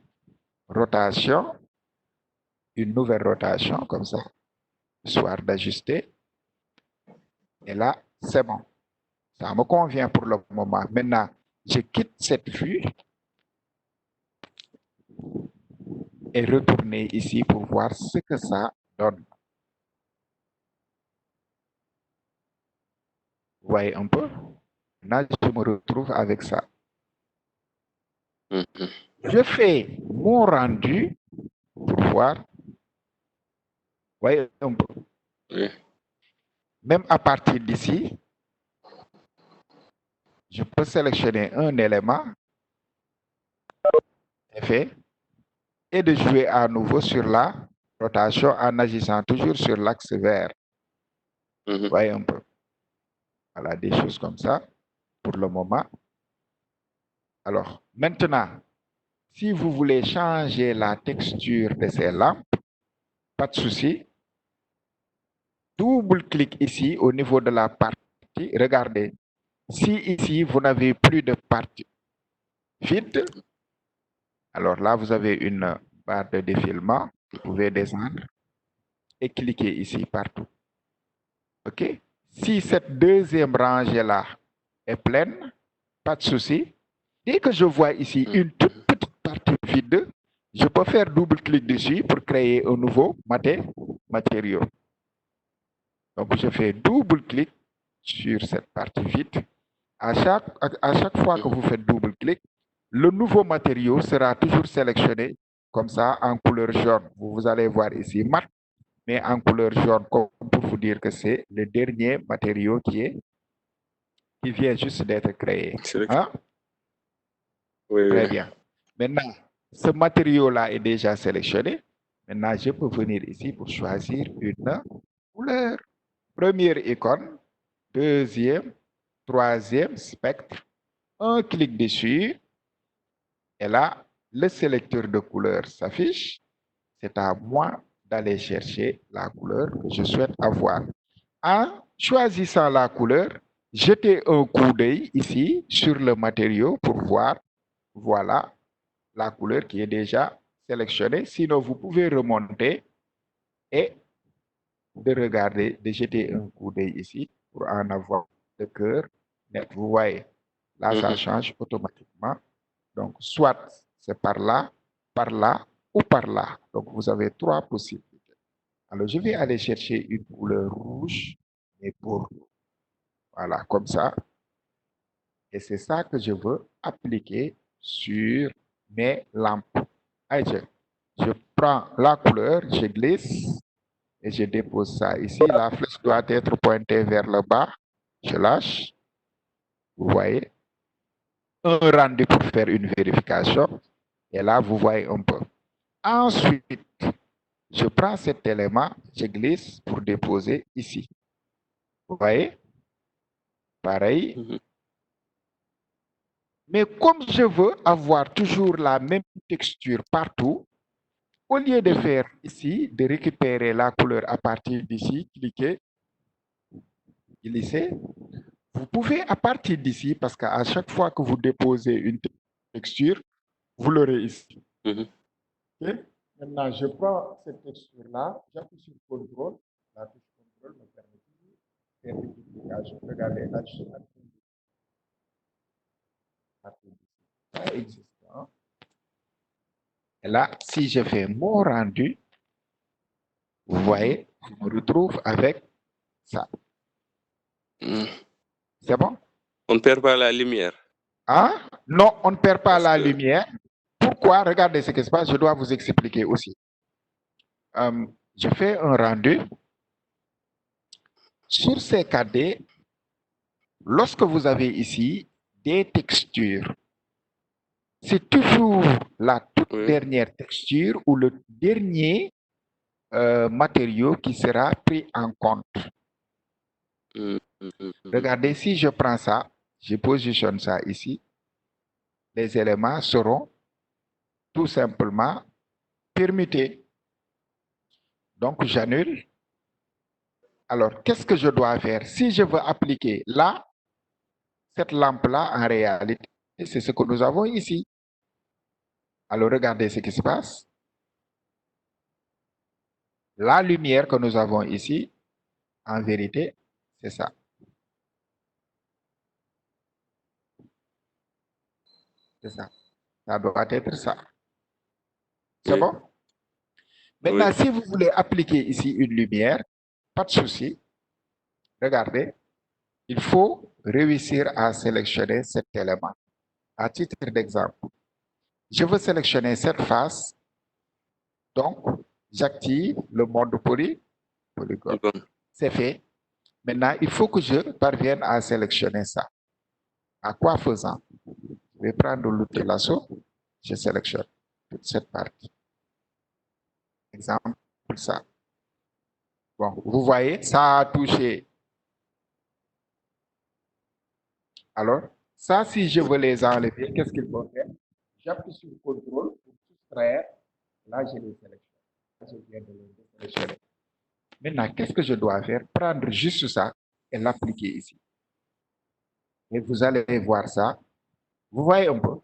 Speaker 1: rotation, une nouvelle rotation comme ça, histoire d'ajuster. Et là, c'est bon. Ça me convient pour le moment. Maintenant, je quitte cette vue et retourner ici pour voir ce que ça donne. Vous voyez un peu? Là, je me retrouve avec ça. Je fais mon rendu pour voir. Vous voyez un peu? Même à partir d'ici, je peux sélectionner un élément, effet, et de jouer à nouveau sur la rotation en agissant toujours sur l'axe vert. Vous voyez un peu? Voilà, des choses comme ça pour le moment. Alors, maintenant, si vous voulez changer la texture de ces lampes, pas de souci. Double-clic ici au niveau de la partie. Regardez, si ici, vous n'avez plus de partie vide, alors là, vous avez une barre de défilement. Vous pouvez descendre et cliquer ici partout. OK? Si cette deuxième rangée-là est pleine, pas de souci. Dès que je vois ici une toute petite partie vide, je peux faire double-clic dessus pour créer un nouveau matériau. Donc, je fais double-clic sur cette partie vide. À chaque fois que vous faites double-clic, le nouveau matériau sera toujours sélectionné comme ça en couleur jaune. Vous allez voir ici mat, mais en couleur jaune, comme pour vous dire que c'est le dernier matériau qui vient juste d'être créé. Hein? Très bien. Maintenant, ce matériau-là est déjà sélectionné. Maintenant, je peux venir ici pour choisir une couleur. Première icône, deuxième, troisième spectre. Un clic dessus. Et là, le sélecteur de couleurs s'affiche. C'est à moi d'aller chercher la couleur que je souhaite avoir. En choisissant la couleur, jetez un coup d'œil ici sur le matériau pour voir, voilà, la couleur qui est déjà sélectionnée. Sinon, vous pouvez remonter et de regarder, de jeter un coup d'œil ici pour en avoir le cœur net. Vous voyez, là, ça change automatiquement. Donc, soit c'est par là ou par là. Donc, vous avez trois possibilités. Alors, je vais aller chercher une couleur rouge, et pour, voilà, comme ça. Et c'est ça que je veux appliquer sur mes lampes. Allez, je prends la couleur, je glisse et je dépose ça ici. La flèche doit être pointée vers le bas. Je lâche. Vous voyez. Un rendu pour faire une vérification. Et là, vous voyez un peu. Ensuite, je prends cet élément, je glisse pour déposer ici. Vous voyez? Pareil. Mais comme je veux avoir toujours la même texture partout, au lieu de faire ici, de récupérer la couleur à partir d'ici, cliquez, glissez. Vous pouvez à partir d'ici, parce qu'à chaque fois que vous déposez une texture, vous l'aurez ici. Okay? Maintenant, je prends cette texture-là, j'appuie sur CTRL. La touche CTRL me permet de faire une multiplication. Regardez, là, je suis en train de existant. Et là, si je fais mon rendu, vous voyez, je me retrouve avec ça. C'est bon?
Speaker 2: On ne perd pas la lumière.
Speaker 1: Hein? Non, on ne perd pas la lumière. Pourquoi? Regardez ce qui se passe, je dois vous expliquer aussi. Je fais un rendu. Sur ces KD, lorsque vous avez ici des textures, c'est toujours la toute dernière texture ou le dernier matériau qui sera pris en compte. Regardez, si je prends ça, je positionne ça ici, les éléments seront tout simplement permutés. Donc, j'annule. Alors, qu'est-ce que je dois faire? Si je veux appliquer là, cette lampe-là, en réalité, c'est ce que nous avons ici. Alors, regardez ce qui se passe. La lumière que nous avons ici, en vérité, c'est ça. C'est ça. Ça doit être ça. C'est bon? Maintenant, si vous voulez appliquer ici une lumière, pas de souci. Regardez, il faut réussir à sélectionner cet élément. À titre d'exemple, je veux sélectionner cette face. Donc, j'active le mode polygone. C'est fait. Maintenant, il faut que je parvienne à sélectionner ça. À quoi faisant? Je vais prendre l'outil lasso. Je sélectionne toute cette partie. Exemple, ça. Bon, vous voyez, ça a touché. Alors, ça, si je veux les enlever, qu'est-ce qu'il faut faire? J'appuie sur CTRL pour soustraire. Là, je les sélectionne. Je viens de les sélectionner. Maintenant, qu'est-ce que je dois faire? Prendre juste ça et l'appliquer ici. Et vous allez voir ça. Vous voyez un peu?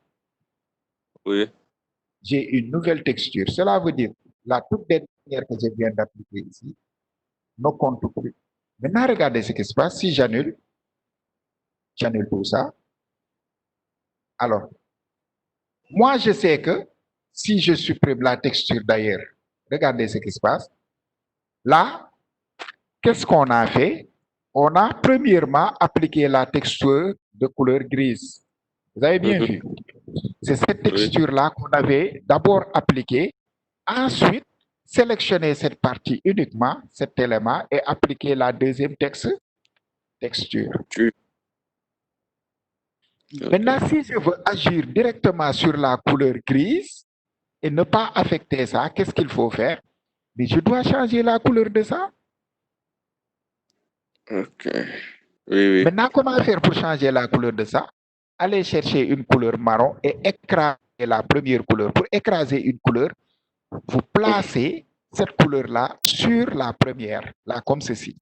Speaker 2: Oui.
Speaker 1: J'ai une nouvelle texture. Cela veut dire la toute dernière que je viens d'appliquer ici ne compte plus. Maintenant, regardez ce qui se passe. Si j'annule tout ça. Alors, moi, je sais que si je supprime la texture d'ailleurs, regardez ce qui se passe. Là, qu'est-ce qu'on a fait? On a premièrement appliqué la texture de couleur grise. Vous avez bien vu? C'est cette texture-là qu'on avait d'abord appliquée. Ensuite, sélectionner cette partie uniquement, cet élément, et appliquer la deuxième texture. Maintenant, si je veux agir directement sur la couleur grise et ne pas affecter ça, qu'est-ce qu'il faut faire? Mais je dois changer la couleur de ça.
Speaker 2: Ok. Oui.
Speaker 1: Maintenant, comment faire pour changer la couleur de ça? Allez chercher une couleur marron et écraser la première couleur. Pour écraser une couleur, vous placez cette couleur-là sur la première, là, comme ceci.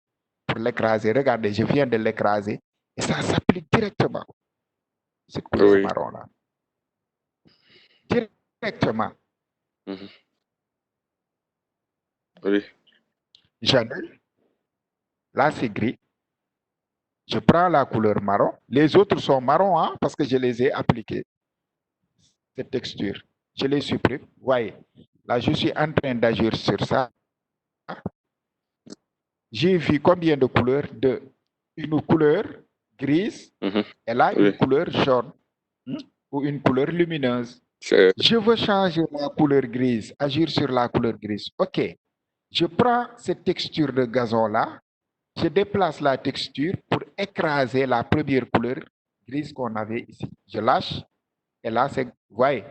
Speaker 1: Pour l'écraser, regardez, je viens de l'écraser et ça s'applique directement. Cette couleur marron-là. Directement.
Speaker 2: Oui.
Speaker 1: J'annule. Là, c'est gris. Je prends la couleur marron. Les autres sont marrons, hein, parce que je les ai appliqués. Cette texture. Je les supprime. Vous voyez. Là, je suis en train d'agir sur ça. J'ai vu combien de couleurs? Une couleur grise et là, une couleur jaune ou une couleur lumineuse. Je veux changer la couleur grise, agir sur la couleur grise. OK. Je prends cette texture de gazon-là, je déplace la texture pour écraser la première couleur grise qu'on avait ici. Je lâche, et là, c'est, vous voyez.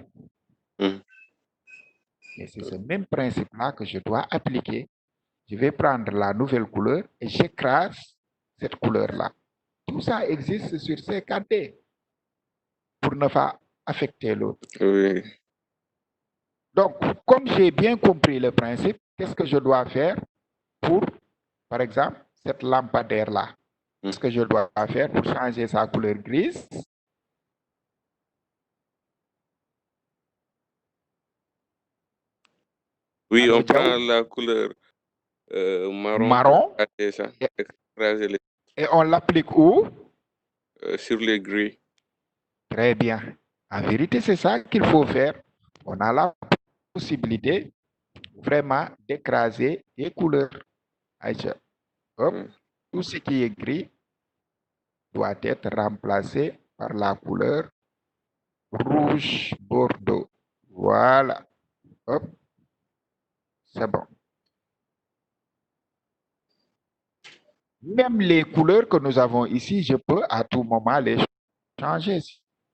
Speaker 1: Et c'est ce même principe-là que je dois appliquer. Je vais prendre la nouvelle couleur et j'écrase cette couleur-là. Tout ça existe sur ces 4D pour ne pas affecter l'autre.
Speaker 2: Oui.
Speaker 1: Donc, comme j'ai bien compris le principe, qu'est-ce que je dois faire pour, par exemple, cette lampadaire-là? Qu'est-ce que je dois faire pour changer sa couleur grise?
Speaker 2: Oui,
Speaker 1: Allô,
Speaker 2: on prend
Speaker 1: Diaw?
Speaker 2: la couleur marron,
Speaker 1: Marron,
Speaker 2: écraser
Speaker 1: et on l'applique où?
Speaker 2: sur les gris.
Speaker 1: Très bien. En vérité, c'est ça qu'il faut faire. On a la possibilité vraiment d'écraser les couleurs. Aïcha. Hop. Tout ce qui est gris doit être remplacé par la couleur rouge bordeaux. Voilà. Hop. C'est bon. Même les couleurs que nous avons ici, je peux à tout moment les changer.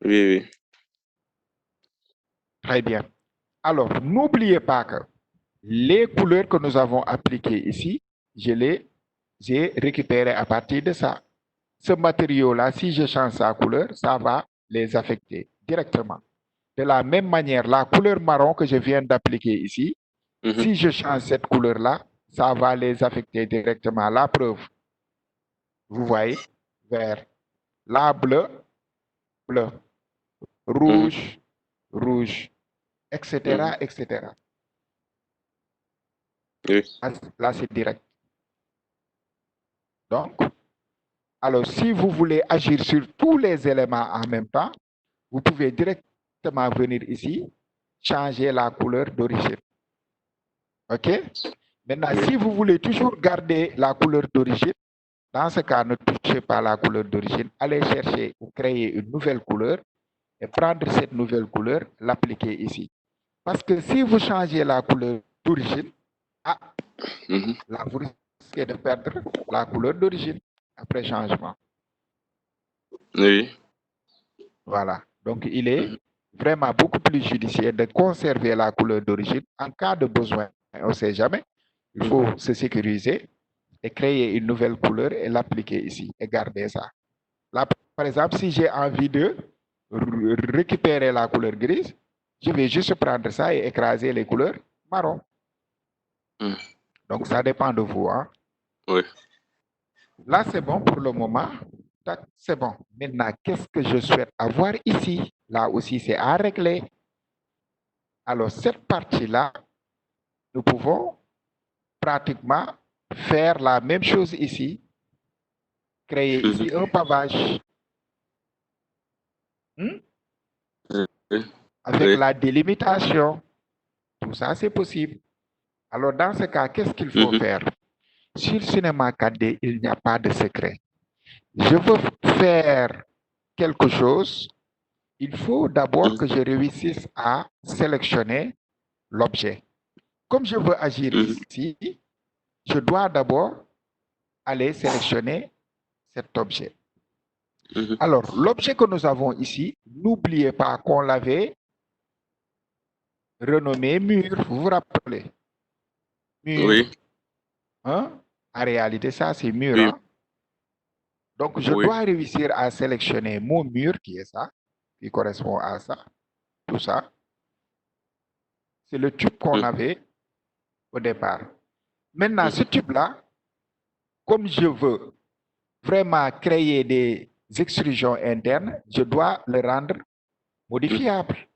Speaker 2: Oui, oui.
Speaker 1: Très bien. Alors, n'oubliez pas que les couleurs que nous avons appliquées ici, j'ai récupéré à partir de ça. Ce matériau-là, si je change sa couleur, ça va les affecter directement. De la même manière, la couleur marron que je viens d'appliquer ici, si je change cette couleur-là, ça va les affecter directement. La preuve, vous voyez, vert. La bleu, bleu. Rouge, rouge, etc., etc.
Speaker 2: Oui.
Speaker 1: Là, c'est direct. Donc, alors, si vous voulez agir sur tous les éléments en même temps, vous pouvez directement venir ici, changer la couleur d'origine. OK? Maintenant, si vous voulez toujours garder la couleur d'origine, dans ce cas, ne touchez pas la couleur d'origine. Allez chercher ou créer une nouvelle couleur et prendre cette nouvelle couleur, l'appliquer ici. Parce que si vous changez la couleur d'origine, là, vous risquez de perdre la couleur d'origine après changement.
Speaker 2: Oui.
Speaker 1: Voilà. Donc, il est vraiment beaucoup plus judicieux de conserver la couleur d'origine en cas de besoin. On ne sait jamais. Il faut se sécuriser et créer une nouvelle couleur et l'appliquer ici et garder ça. Là, par exemple, si j'ai envie de récupérer la couleur grise, je vais juste prendre ça et écraser les couleurs marron. Donc, ça dépend de vous. Hein?
Speaker 2: Oui.
Speaker 1: Là, c'est bon pour le moment. C'est bon. Maintenant, qu'est-ce que je souhaite avoir ici? Là aussi, c'est à régler. Alors, cette partie-là, nous pouvons pratiquement faire la même chose ici. Créer ici un pavage. Avec la délimitation. Tout ça, c'est possible. Alors, dans ce cas, qu'est-ce qu'il faut faire? Sur Cinéma 4D, il n'y a pas de secret. Je veux faire quelque chose. Il faut d'abord que je réussisse à sélectionner l'objet. Comme je veux agir ici, je dois d'abord aller sélectionner cet objet. Alors, l'objet que nous avons ici, n'oubliez pas qu'on l'avait renommé mur. Vous vous rappelez? Mur.
Speaker 2: Oui.
Speaker 1: Hein? En réalité, ça, c'est mur.
Speaker 2: Oui.
Speaker 1: Hein? Donc, je dois réussir à sélectionner mon mur, qui est ça, qui correspond à ça, tout ça. C'est le tube qu'on avait au départ. Maintenant, ce tube-là, comme je veux vraiment créer des extrusions internes, je dois le rendre modifiable.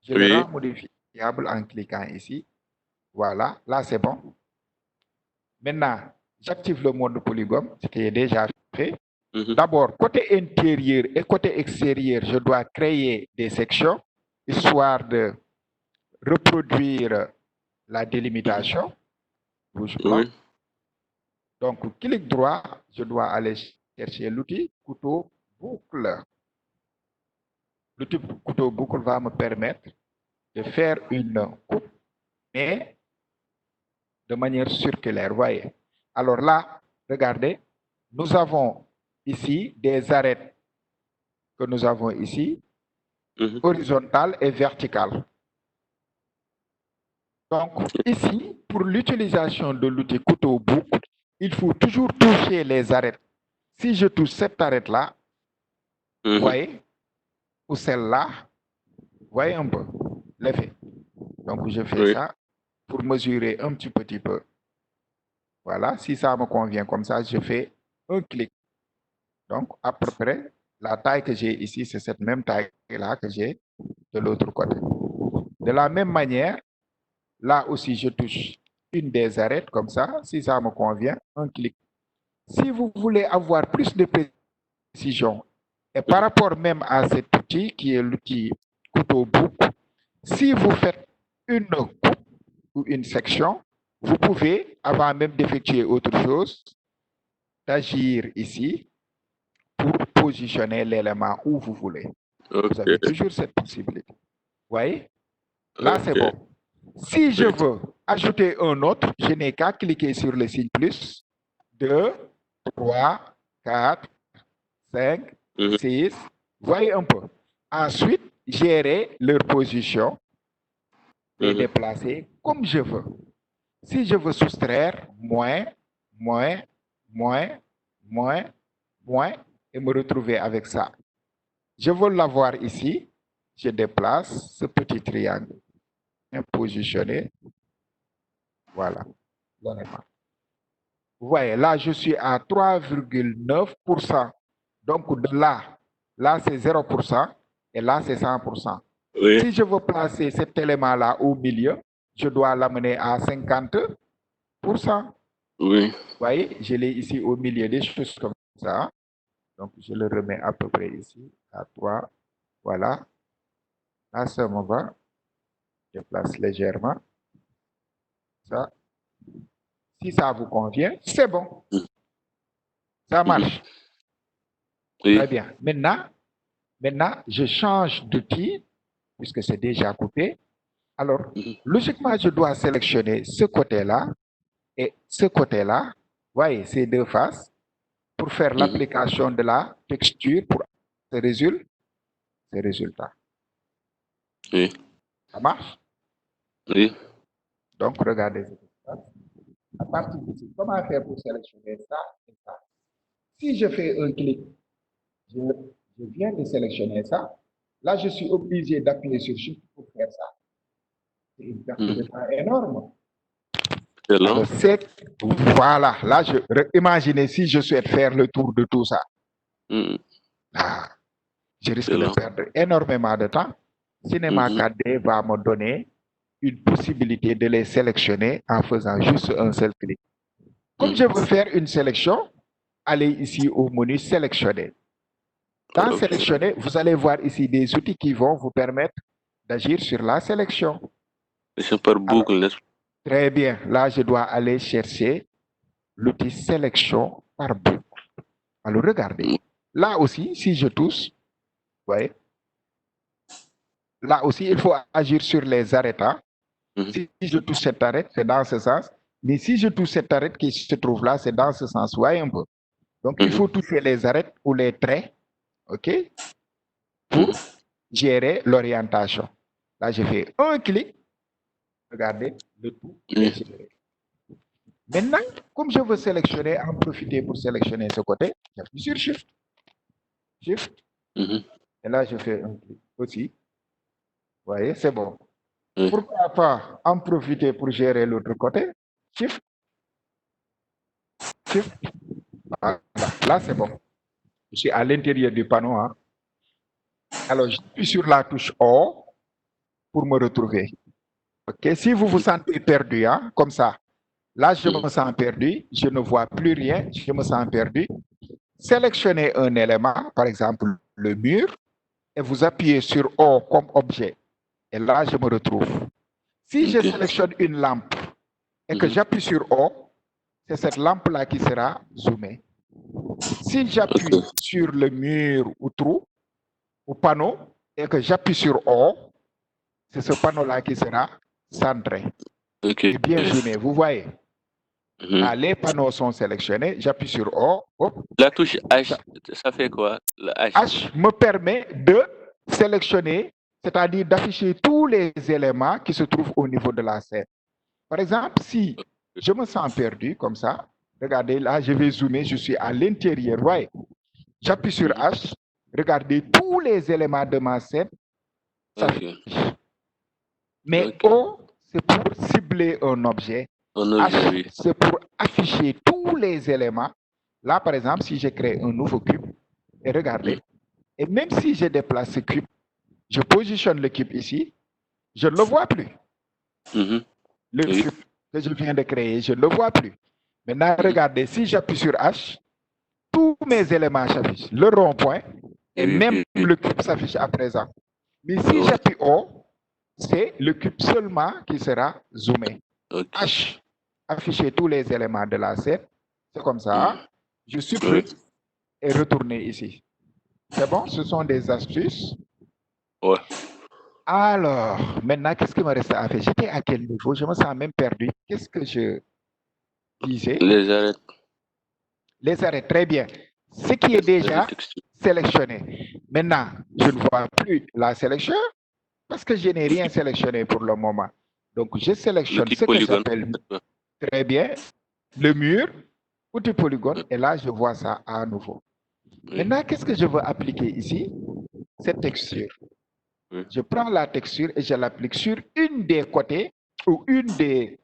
Speaker 1: Je le rends modifiable en cliquant ici. Voilà, là c'est bon. Maintenant, j'active le mode polygone, ce qui est déjà fait. D'abord, côté intérieur et côté extérieur, je dois créer des sections, histoire de reproduire la délimitation, rouge-blanc. Donc, clic droit, je dois aller chercher l'outil couteau boucle. L'outil couteau boucle va me permettre de faire une coupe, mais de manière circulaire, voyez. Alors là, regardez, nous avons ici des arêtes que nous avons ici, horizontales et verticales. Donc, ici, pour l'utilisation de l'outil couteau-boucle, il faut toujours toucher les arêtes. Si je touche cette arête-là, vous voyez, ou celle-là, vous voyez un peu l'effet. Donc, je fais ça pour mesurer un petit peu. Voilà, si ça me convient comme ça, je fais un clic. Donc, à peu près, la taille que j'ai ici, c'est cette même taille-là que j'ai de l'autre côté. De la même manière, là aussi, je touche une des arêtes comme ça. Si ça me convient, un clic. Si vous voulez avoir plus de précision, et par rapport même à cet outil qui est l'outil couteau-boucle, si vous faites une coupe ou une section, vous pouvez, avant même d'effectuer autre chose, d'agir ici pour positionner l'élément où vous voulez. Vous avez toujours cette possibilité. Vous voyez? Là, c'est bon. Si je veux ajouter un autre, je n'ai qu'à cliquer sur le signe plus. 2, 3, 4, 5, 6. Voyez un peu. Ensuite, gérer leur position et déplacer comme je veux. Si je veux soustraire, moins, et me retrouver avec ça. Je veux l'avoir ici. Je déplace ce petit triangle. Positionné. Voilà. Vous voyez, là, je suis à 3,9%. Donc, de là c'est 0%. Et là, c'est 100%.
Speaker 2: Oui.
Speaker 1: Si je veux placer cet élément-là au milieu, je dois l'amener à 50%.
Speaker 2: Oui.
Speaker 1: Vous voyez, je l'ai ici au milieu, des choses comme ça. Donc, je le remets à peu près ici, à 3. Voilà. Là, ça me va. Je place légèrement. Ça. Si ça vous convient, c'est bon. Ça marche.
Speaker 2: Oui.
Speaker 1: Très bien. Maintenant, je change d'outil, puisque c'est déjà coupé. Alors, logiquement, je dois sélectionner ce côté-là et ce côté-là. Voyez, ces deux faces, pour faire l'application de la texture pour ces résultats.
Speaker 2: Oui.
Speaker 1: Ça marche?
Speaker 2: Oui.
Speaker 1: Donc, regardez ce qui se passe. À partir d'ici, comment faire pour sélectionner ça et ça? Si je fais un clic, je viens de sélectionner ça. Là, je suis obligé d'appuyer sur Shift pour faire ça. C'est une perte de temps énorme. Alors, voilà. Là, imaginez si je souhaite faire le tour de tout ça. Je risque de perdre énormément de temps. Cinéma 4D va me donner une possibilité de les sélectionner en faisant juste un seul clic. Comme je veux faire une sélection, allez ici au menu sélectionner. Dans sélectionner, vous allez voir ici des outils qui vont vous permettre d'agir sur la sélection.
Speaker 2: Par boucle, n'est-ce pas?
Speaker 1: Très bien. Là, je dois aller chercher l'outil sélection par boucle. Alors, regardez. Là aussi, si je touche, vous voyez, là aussi, il faut agir sur les arêtes. Si je touche cette arête, c'est dans ce sens. Mais si je touche cette arête qui se trouve là, c'est dans ce sens. Vous voyez un peu. Donc, il faut toucher les arêtes ou les traits, OK, pour gérer l'orientation. Là, je fais un clic. Regardez, le tout est géré. Maintenant, comme je veux sélectionner, en profiter pour sélectionner ce côté, j'appuie sur Shift. Shift. Et là, je fais un clic aussi. Vous voyez, c'est bon. Pourquoi pas en profiter pour gérer l'autre côté? Shift. Shift. Voilà. Là, c'est bon. Je suis à l'intérieur du panneau. Alors, j'appuie sur la touche O pour me retrouver. OK? Si vous vous sentez perdu, comme ça, là, je me sens perdu, je ne vois plus rien, je me sens perdu. Sélectionnez un élément, par exemple le mur, et vous appuyez sur O comme objet. Et là, je me retrouve. Si je sélectionne une lampe et que j'appuie sur O, c'est cette lampe-là qui sera zoomée. Si j'appuie sur le mur ou trou, ou panneau, et que j'appuie sur O, c'est ce panneau-là qui sera centré.
Speaker 2: Ok.
Speaker 1: et bien zoomé. Vous voyez,
Speaker 2: Mhm.
Speaker 1: les panneaux sont sélectionnés. J'appuie sur O. Hop.
Speaker 2: La touche H, ça fait quoi? Le H.
Speaker 1: H me permet de sélectionner, c'est-à-dire d'afficher tous les éléments qui se trouvent au niveau de la scène. Par exemple, si je me sens perdu comme ça, regardez là, je vais zoomer, je suis à l'intérieur. Vous voyez, j'appuie sur H, regardez tous les éléments de ma scène s'affichent. Mais
Speaker 2: Ok.
Speaker 1: O, c'est pour cibler un objet.
Speaker 2: Un objet,
Speaker 1: H,
Speaker 2: oui.
Speaker 1: c'est pour afficher tous les éléments. Là, par exemple, si je crée un nouveau cube, et regardez, et même si je déplace ce cube, je positionne le cube ici, je ne le vois plus.
Speaker 2: Mhm.
Speaker 1: Le
Speaker 2: Oui.
Speaker 1: cube que je viens de créer, je ne le vois plus. Maintenant, regardez, si j'appuie sur H, tous mes éléments s'affichent. Le rond-point et
Speaker 2: Oui,
Speaker 1: même
Speaker 2: oui, oui.
Speaker 1: le cube s'affiche à présent. Mais si
Speaker 2: Oh,
Speaker 1: j'appuie O, c'est le cube seulement qui sera zoomé.
Speaker 2: ok.
Speaker 1: H, afficher tous les éléments de la scène. C'est comme ça. Je supprime
Speaker 2: Oui.
Speaker 1: et retourner ici. C'est bon? Ce sont des astuces.
Speaker 2: Ouais.
Speaker 1: Alors, maintenant, qu'est-ce qu'il me reste à faire? J'étais à quel niveau? Je me sens même perdu. Qu'est-ce que je disais?
Speaker 2: Les arêtes.
Speaker 1: Les arrêts, très bien. Ce qui est déjà sélectionné. Maintenant, je ne vois plus la sélection parce que je n'ai rien sélectionné pour le moment. Donc, je sélectionne ce que j'appelle très bien le mur, outil polygone, et là, je vois ça à nouveau.
Speaker 2: Oui.
Speaker 1: Maintenant, qu'est-ce que je veux appliquer ici? Cette texture.
Speaker 2: Oui.
Speaker 1: Je prends la texture et je l'applique sur une des côtés ou une des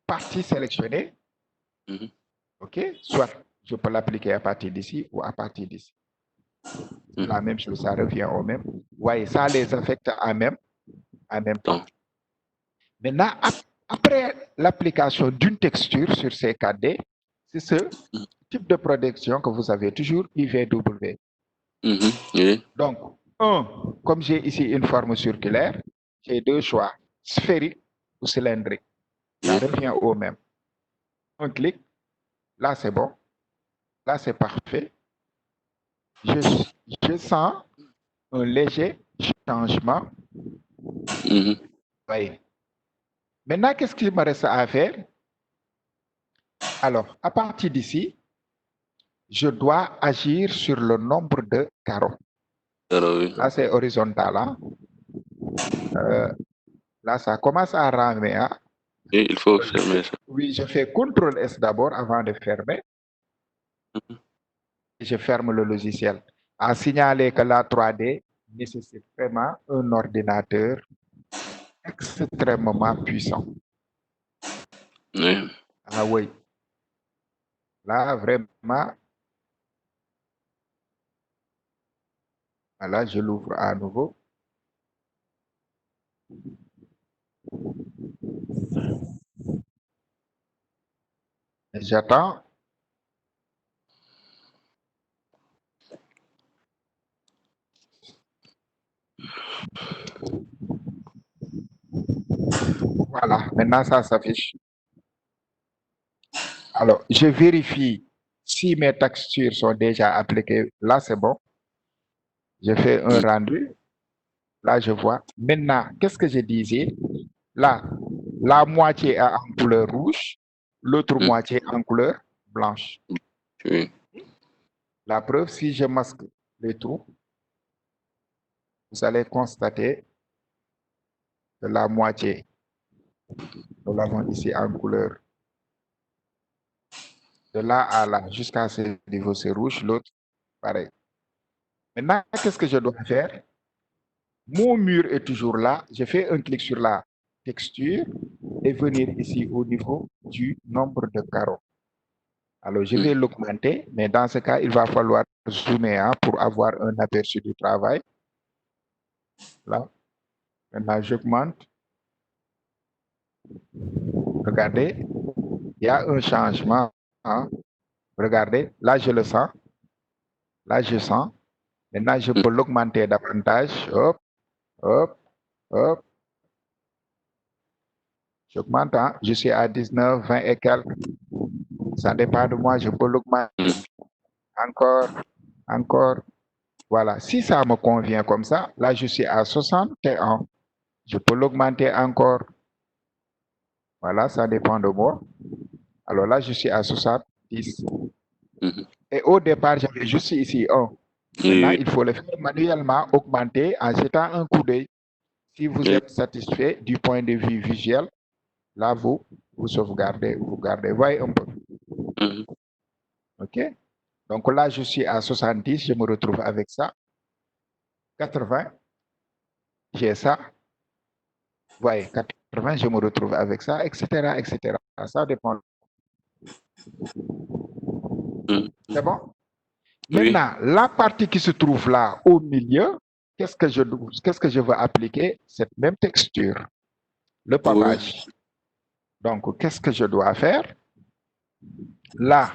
Speaker 1: parties sélectionnées. OK? Soit je peux l'appliquer à partir d'ici ou à partir d'ici. La même chose, ça revient au même. Vous voyez, ça les affecte en même temps. Maintenant, après l'application d'une texture sur ces 4D, c'est ce type de protection que vous avez toujours, IVW.
Speaker 2: Oui.
Speaker 1: Donc, comme j'ai ici une forme circulaire, j'ai deux choix, sphérique ou cylindrique. Ça revient au même. Un clic, là c'est bon, là c'est parfait. Je sens un léger changement. Voyez. Maintenant, qu'est-ce qu'il me reste à faire? Alors, à partir d'ici, je dois agir sur le nombre de carreaux. Là, c'est horizontal. Hein? Là, ça commence à ramer. Hein?
Speaker 2: Et il faut fermer ça.
Speaker 1: Oui, je fais CTRL S d'abord avant de fermer. Et je ferme le logiciel. À signaler que la 3D nécessite vraiment un ordinateur extrêmement puissant.
Speaker 2: Oui.
Speaker 1: Ah oui. Là, vraiment. Là, je l'ouvre à nouveau. J'attends. Voilà, maintenant ça s'affiche. Alors, je vérifie si mes textures sont déjà appliquées. Là, c'est bon. Je fais un rendu. Là, je vois. Maintenant, qu'est-ce que je disais? Là, la moitié est en couleur rouge, l'autre moitié en couleur blanche.
Speaker 2: Oui.
Speaker 1: La preuve, si je masque les trous, vous allez constater que la moitié, nous l'avons ici en couleur. De là à là, jusqu'à ce niveau, c'est rouge, l'autre, pareil. Maintenant, qu'est-ce que je dois faire? Mon mur est toujours là. Je fais un clic sur la texture et venir ici au niveau du nombre de carreaux. Alors, je vais l'augmenter, mais dans ce cas, il va falloir zoomer hein, pour avoir un aperçu du travail. Là, maintenant, j'augmente. Regardez, il y a un changement. Hein. Regardez, là, je le sens. Là, je sens. Maintenant, je peux l'augmenter davantage. Hop, hop, hop. J'augmente. Hein. Je suis à 19, 20 et quelques. Ça dépend de moi, je peux l'augmenter. Encore, encore. Voilà. Si ça me convient comme ça, là, je suis à 61. Je peux l'augmenter encore. Voilà, ça dépend de moi. Alors là, je suis à 70.
Speaker 2: Mhm.
Speaker 1: Et au départ, j'avais juste ici 1. Maintenant,
Speaker 2: Oui,
Speaker 1: il faut le faire manuellement, augmenter en jetant un coup d'œil. Si vous
Speaker 2: oui.
Speaker 1: êtes satisfait du point de vue visuel, là, vous sauvegardez, vous gardez. Voyez un peu.
Speaker 2: Mhm.
Speaker 1: OK? Donc là, je suis à 70, je me retrouve avec ça. 80, j'ai ça. Voyez, 80, je me retrouve avec ça, etc., etc. Ça dépend.
Speaker 2: Mhm.
Speaker 1: C'est bon?
Speaker 2: Oui.
Speaker 1: Maintenant, la partie qui se trouve là au milieu, qu'est-ce que je veux appliquer? Cette même texture, le
Speaker 2: Oui.
Speaker 1: pavage. Donc, qu'est-ce que je dois faire? Là,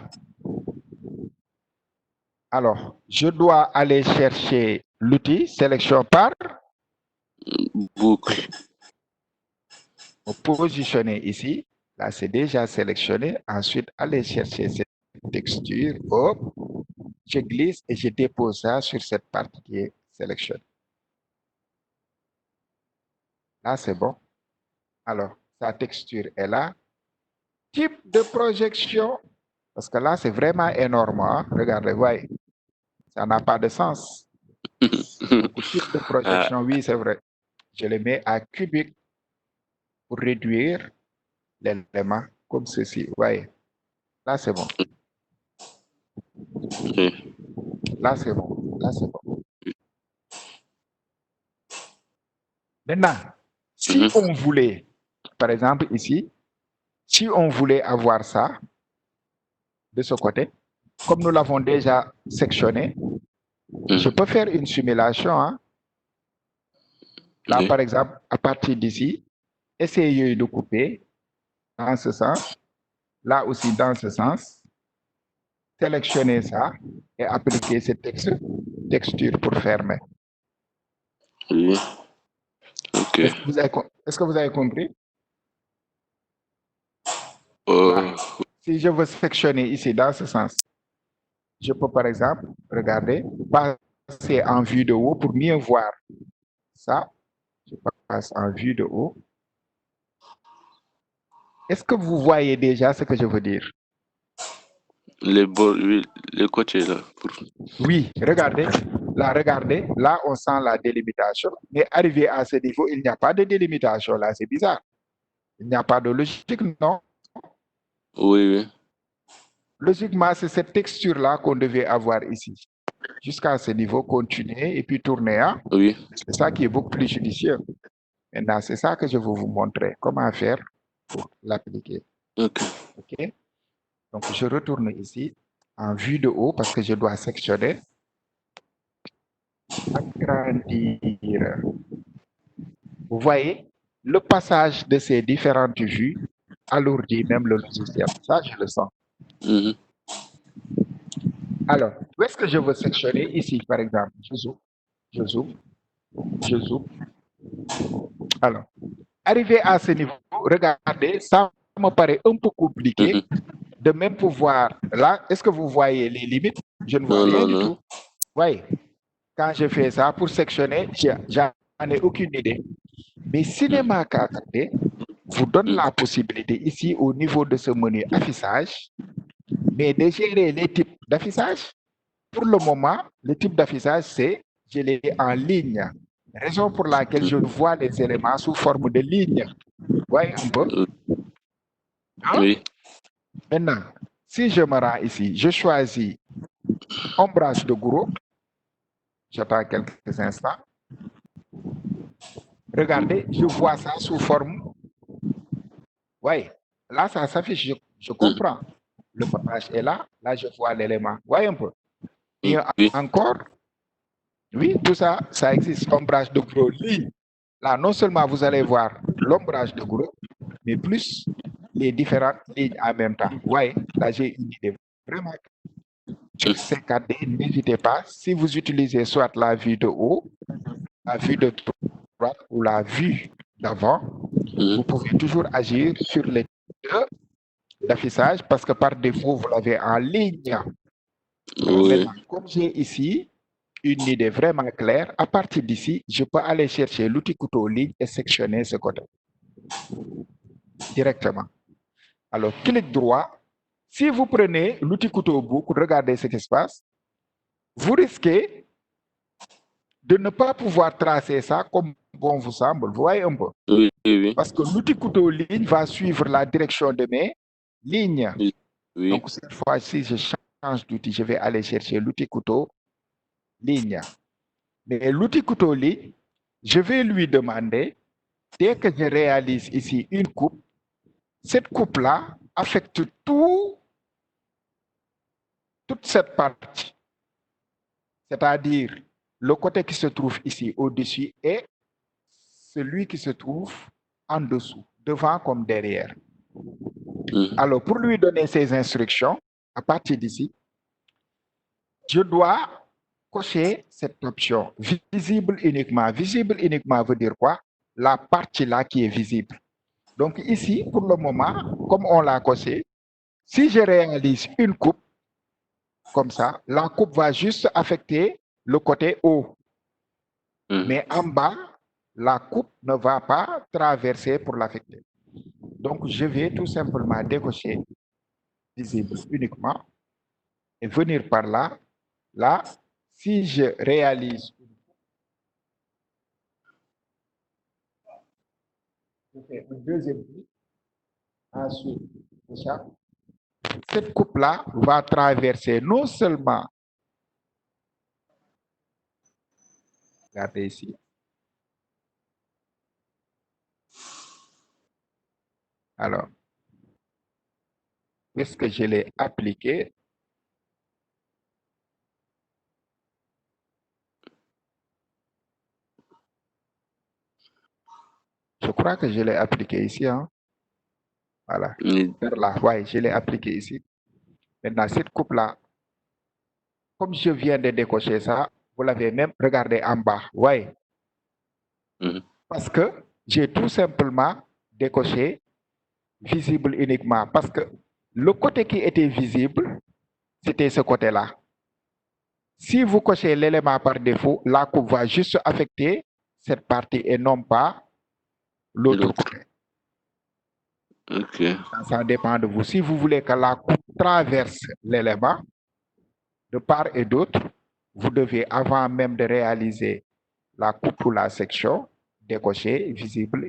Speaker 1: alors, je dois aller chercher l'outil sélection par,
Speaker 2: Boucle.
Speaker 1: me positionner ici. Là, c'est déjà sélectionné. Ensuite, aller chercher cette texture. Hop, je glisse et je dépose ça sur cette partie qui est sélectionnée. Là, c'est bon. Alors, sa texture est là. Type de projection, parce que là, c'est vraiment énorme. Hein? Regardez, voyez, ça n'a pas de sens. Donc, type de
Speaker 2: Ah,
Speaker 1: projection, oui, c'est vrai. Je le mets à cubique pour réduire l'élément comme ceci. Voyez, là, c'est bon.
Speaker 2: oui.
Speaker 1: Là, c'est bon. Là, c'est bon. Maintenant, si
Speaker 2: Mhm.
Speaker 1: on voulait, par exemple ici, si on voulait avoir ça de ce côté, comme nous l'avons déjà sectionné, je
Speaker 2: Mhm.
Speaker 1: peux faire une simulation. Hein. Là,
Speaker 2: Oui.
Speaker 1: par exemple, à partir d'ici, essayer de couper dans ce sens, là aussi dans ce sens, sélectionner ça et appliquer cette texture pour fermer.
Speaker 2: Oui. Ok.
Speaker 1: Est-ce que vous avez compris?
Speaker 2: Euh,
Speaker 1: Là, si je veux sectionner ici dans ce sens, je peux par exemple, regarder, passer en vue de haut pour mieux voir ça. Je passe en vue de haut. Est-ce que vous voyez déjà ce que je veux dire?
Speaker 2: les bords, oui, les côtés là.
Speaker 1: Oui, regardez. Là, on sent la délimitation. Mais arrivé à ce niveau, il n'y a pas de délimitation. Là, c'est bizarre. Il n'y a pas de logique, non?
Speaker 2: Oui, oui.
Speaker 1: Logiquement, c'est cette texture-là qu'on devait avoir ici. Jusqu'à ce niveau, continuer et puis tourner. Hein?
Speaker 2: Oui.
Speaker 1: C'est ça qui est beaucoup plus judicieux. Maintenant, c'est ça que je veux vous montrer. Comment faire pour l'appliquer.
Speaker 2: Ok.
Speaker 1: OK? Donc, je retourne ici en vue de haut parce que je dois sectionner. Agrandir. Vous voyez, le passage de ces différentes vues alourdit même le logiciel. Ça, je le sens.
Speaker 2: Mhm.
Speaker 1: Alors, où est-ce que je veux sectionner? Ici, par exemple. Je zoome, je zoome, je zoome. Alors, arrivé à ce niveau, regardez, ça me paraît un peu compliqué
Speaker 2: Mhm.
Speaker 1: de même pouvoir. Là, est-ce que vous voyez les limites? Je ne vois
Speaker 2: Non,
Speaker 1: rien
Speaker 2: non,
Speaker 1: du
Speaker 2: non.
Speaker 1: tout. Voyez, quand je fais ça pour sectionner, j'en ai aucune idée. Mais Cinéma 4D vous donne la possibilité ici au niveau de ce menu affichage, mais de gérer les types d'affichage. Pour le moment, le type d'affichage, c'est je l'ai en ligne. Raison pour laquelle je vois les éléments sous forme de ligne. Voyez un peu? Hein?
Speaker 2: Oui.
Speaker 1: Maintenant, si je me rends ici, je choisis ombrage de groupe. J'attends quelques instants. Regardez, je vois ça sous forme. Oui, là, ça s'affiche, je
Speaker 2: Mhm.
Speaker 1: comprends. Le page est là, là, je vois l'élément. Voyez un peu. Et
Speaker 2: Oui.
Speaker 1: encore, oui, tout ça, ça existe. Ombrage de gros ligne. Là, non seulement vous allez voir l'ombrage de groupe, mais plus les différentes lignes en même temps. Ouais, là, j'ai une idée. Vraiment, sur ces 4D, n'hésitez pas. Si vous utilisez soit la vue de haut, la vue de droite ou la vue d'avant, vous pouvez toujours agir sur les deux d'affichage parce que par défaut, vous l'avez en ligne. Alors
Speaker 2: Oui.
Speaker 1: maintenant, comme j'ai ici une idée vraiment claire, à partir d'ici, je peux aller chercher l'outil couteau ligne et sectionner ce côté. directement. Alors, clic droit. Si vous prenez l'outil couteau boucle, regardez ce qui se passe. Vous risquez de ne pas pouvoir tracer ça comme bon vous semble. Vous voyez un peu?
Speaker 2: Oui, oui, oui.
Speaker 1: Parce que l'outil couteau ligne va suivre la direction de mes lignes.
Speaker 2: Oui, oui.
Speaker 1: Donc, cette fois-ci, je change d'outil. Je vais aller chercher l'outil couteau ligne. Mais l'outil couteau ligne, je vais lui demander, dès que je réalise ici une coupe, cette coupe-là affecte toute cette partie. C'est-à-dire le côté qui se trouve ici au-dessus et celui qui se trouve en dessous, devant comme derrière. Alors, pour lui donner ces instructions, à partir d'ici, je dois cocher cette option visible uniquement. Visible uniquement veut dire quoi? La partie là qui est visible. Donc ici, pour le moment, comme on l'a coché, si je réalise une coupe, comme ça, la coupe va juste affecter le côté haut. Mais en bas, la coupe ne va pas traverser pour l'affecter. Donc, je vais tout simplement décocher visible uniquement et venir par là. Là, si je réalise je fais un deuxième clic, ensuite, cette coupe-là va traverser non seulement, regardez ici, alors, puisque je l'ai appliqué, je crois que je l'ai appliqué ici, hein? Voilà, vers là, ouais, je l'ai appliqué ici. Maintenant, cette coupe-là, comme je viens de décocher ça, vous l'avez même regardé en bas, ouais. Parce que j'ai tout simplement décoché visible uniquement. Parce que le côté qui était visible, c'était ce côté-là. Si vous cochez l'élément par défaut, la coupe va juste affecter cette partie et non pas l'autre côté. Ça dépend de vous. Si vous voulez que la coupe traverse l'élément de part et d'autre, vous devez, avant même de réaliser la coupe ou la section, décocher visible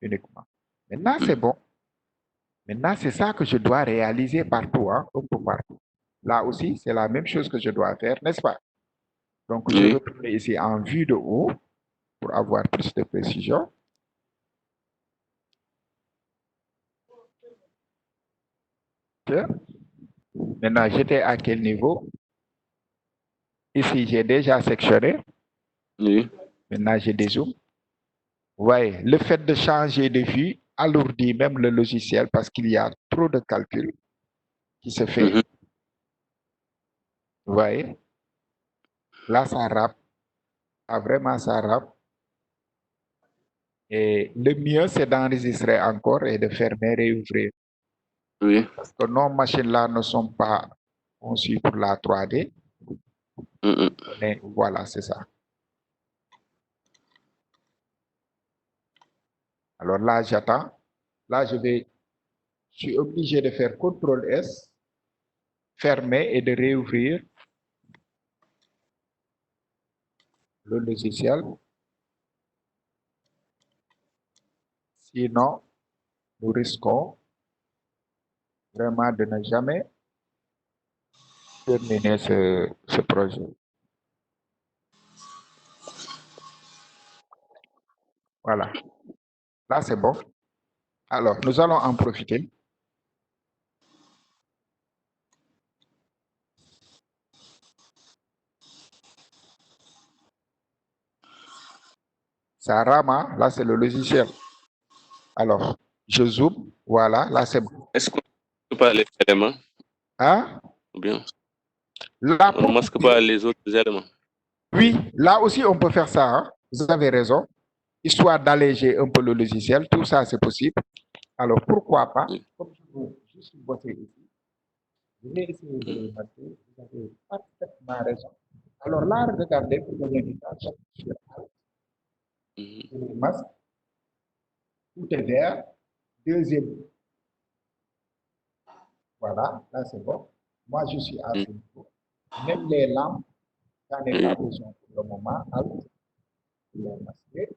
Speaker 1: uniquement. Maintenant, c'est bon. Maintenant, c'est ça que je dois réaliser partout, hein, un peu partout. Là aussi, c'est la même chose que je dois faire, n'est-ce pas? Donc, je retourne ici en vue de haut pour avoir plus de précision. Okay. Maintenant, j'étais à quel niveau? Ici, j'ai déjà sectionné.
Speaker 2: Oui.
Speaker 1: Maintenant, je dézoome. Vous voyez, le fait de changer de vue alourdit même le logiciel parce qu'il y a trop de calculs qui se fait. Vous voyez? Là, ça rappe. Ah, vraiment, ça rappe. Et le mieux, c'est d'enregistrer encore et de fermer et ouvrir.
Speaker 2: Oui.
Speaker 1: Parce que nos machines-là ne sont pas conçues pour la 3D. Mais voilà, c'est ça. Alors là, j'attends. Là, je suis obligé de faire CTRL S, fermer et de réouvrir le logiciel. Sinon, nous risquons vraiment de ne jamais terminer ce projet. Voilà. Là, c'est bon. Alors, nous allons en profiter. Ça rame, hein? Là, c'est le logiciel. Alors, je zoome. Voilà, là, c'est bon.
Speaker 2: Est-ce qu'on ne masque pas les éléments?
Speaker 1: Hein?
Speaker 2: Ou bien,
Speaker 1: Là,
Speaker 2: on ne masque pas les autres éléments?
Speaker 1: Oui, là aussi, on peut faire ça. Hein? Vous avez raison. Histoire d'alléger un peu le logiciel, tout ça, c'est possible. Alors, pourquoi pas? Comme je veux juste bosser ici, je vais essayer de le mettre. Vous avez parfaitement raison. Alors là, regardez, pour gagner du temps, j'appuie sur Alt, sur le masque, tout est vert. deuxième. Voilà, là c'est bon. Moi, je suis à ce niveau. Même les lampes, j'en ai pas besoin pour le moment. Alors, je vais masquer.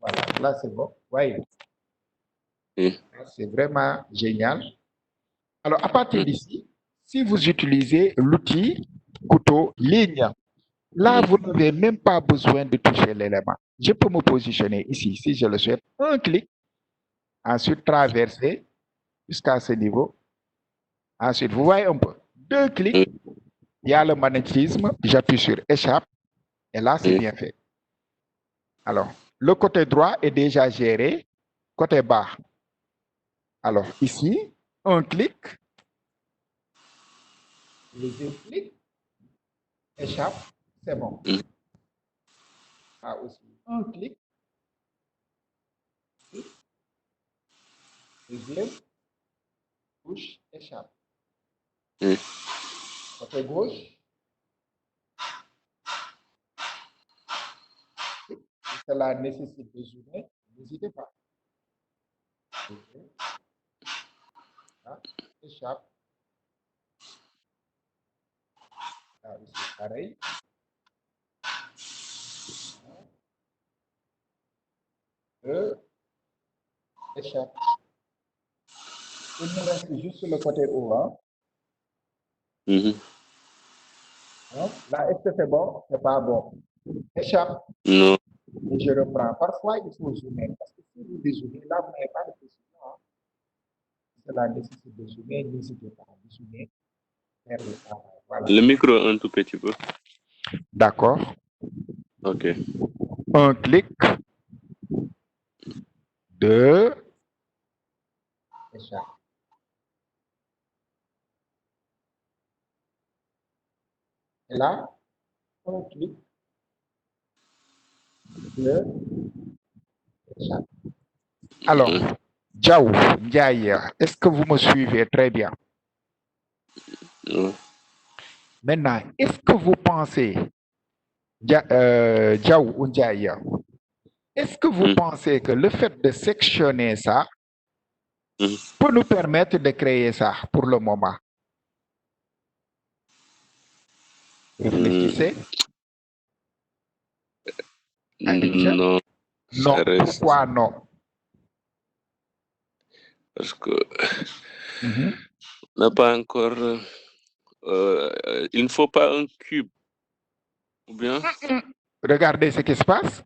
Speaker 1: Voilà, là c'est bon. Voyez, c'est vraiment génial. Alors, à partir d'ici, si vous utilisez l'outil couteau ligne, là, vous n'avez même pas besoin de toucher l'élément. Je peux me positionner ici, si je le souhaite, un clic, ensuite traverser jusqu'à ce niveau. Ensuite, vous voyez un peu, deux clics, il y a le magnétisme, j'appuie sur échappe, et là, c'est bien fait. Alors, le côté droit est déjà géré, côté bas. Alors, ici, un clic, deuxième clic, échappe, c'est bon. Là aussi, un clic, deuxième, touche, échappe. Côté gauche, si cela nécessite de zoomer, n'hésitez pas. Là, échappe. Là aussi, pareil. Échappe. Il me reste juste le côté haut. Hein. Là, est-ce que c'est bon? C'est pas bon. Échappe.
Speaker 2: Non.
Speaker 1: Et je reprends. Parfois, il faut zoomer. Parce que si vous dézoomez, là, vous n'avez pas de précision. Hein. Si cela nécessite de zoomer, n'hésitez pas à zoomer. Faire le travail. Voilà.
Speaker 2: Le micro un tout petit peu.
Speaker 1: D'accord.
Speaker 2: Ok.
Speaker 1: Un clic. Deux. Échappe. Et là, un clic. Deux. Échappe. Alors, Diaw, Ndiaye, est-ce que vous me suivez très bien? Maintenant, est-ce que vous pensez, Diaw ou Ndiaye, est-ce que vous pensez que le fait de sectionner ça peut nous permettre de créer ça pour le moment? Réfléchissez.
Speaker 2: Non.
Speaker 1: Non,
Speaker 2: Ça reste.
Speaker 1: pourquoi non?
Speaker 2: Parce que on n'a pas encore. Il ne faut pas un cube. Ou bien?
Speaker 1: Regardez ce qui se passe.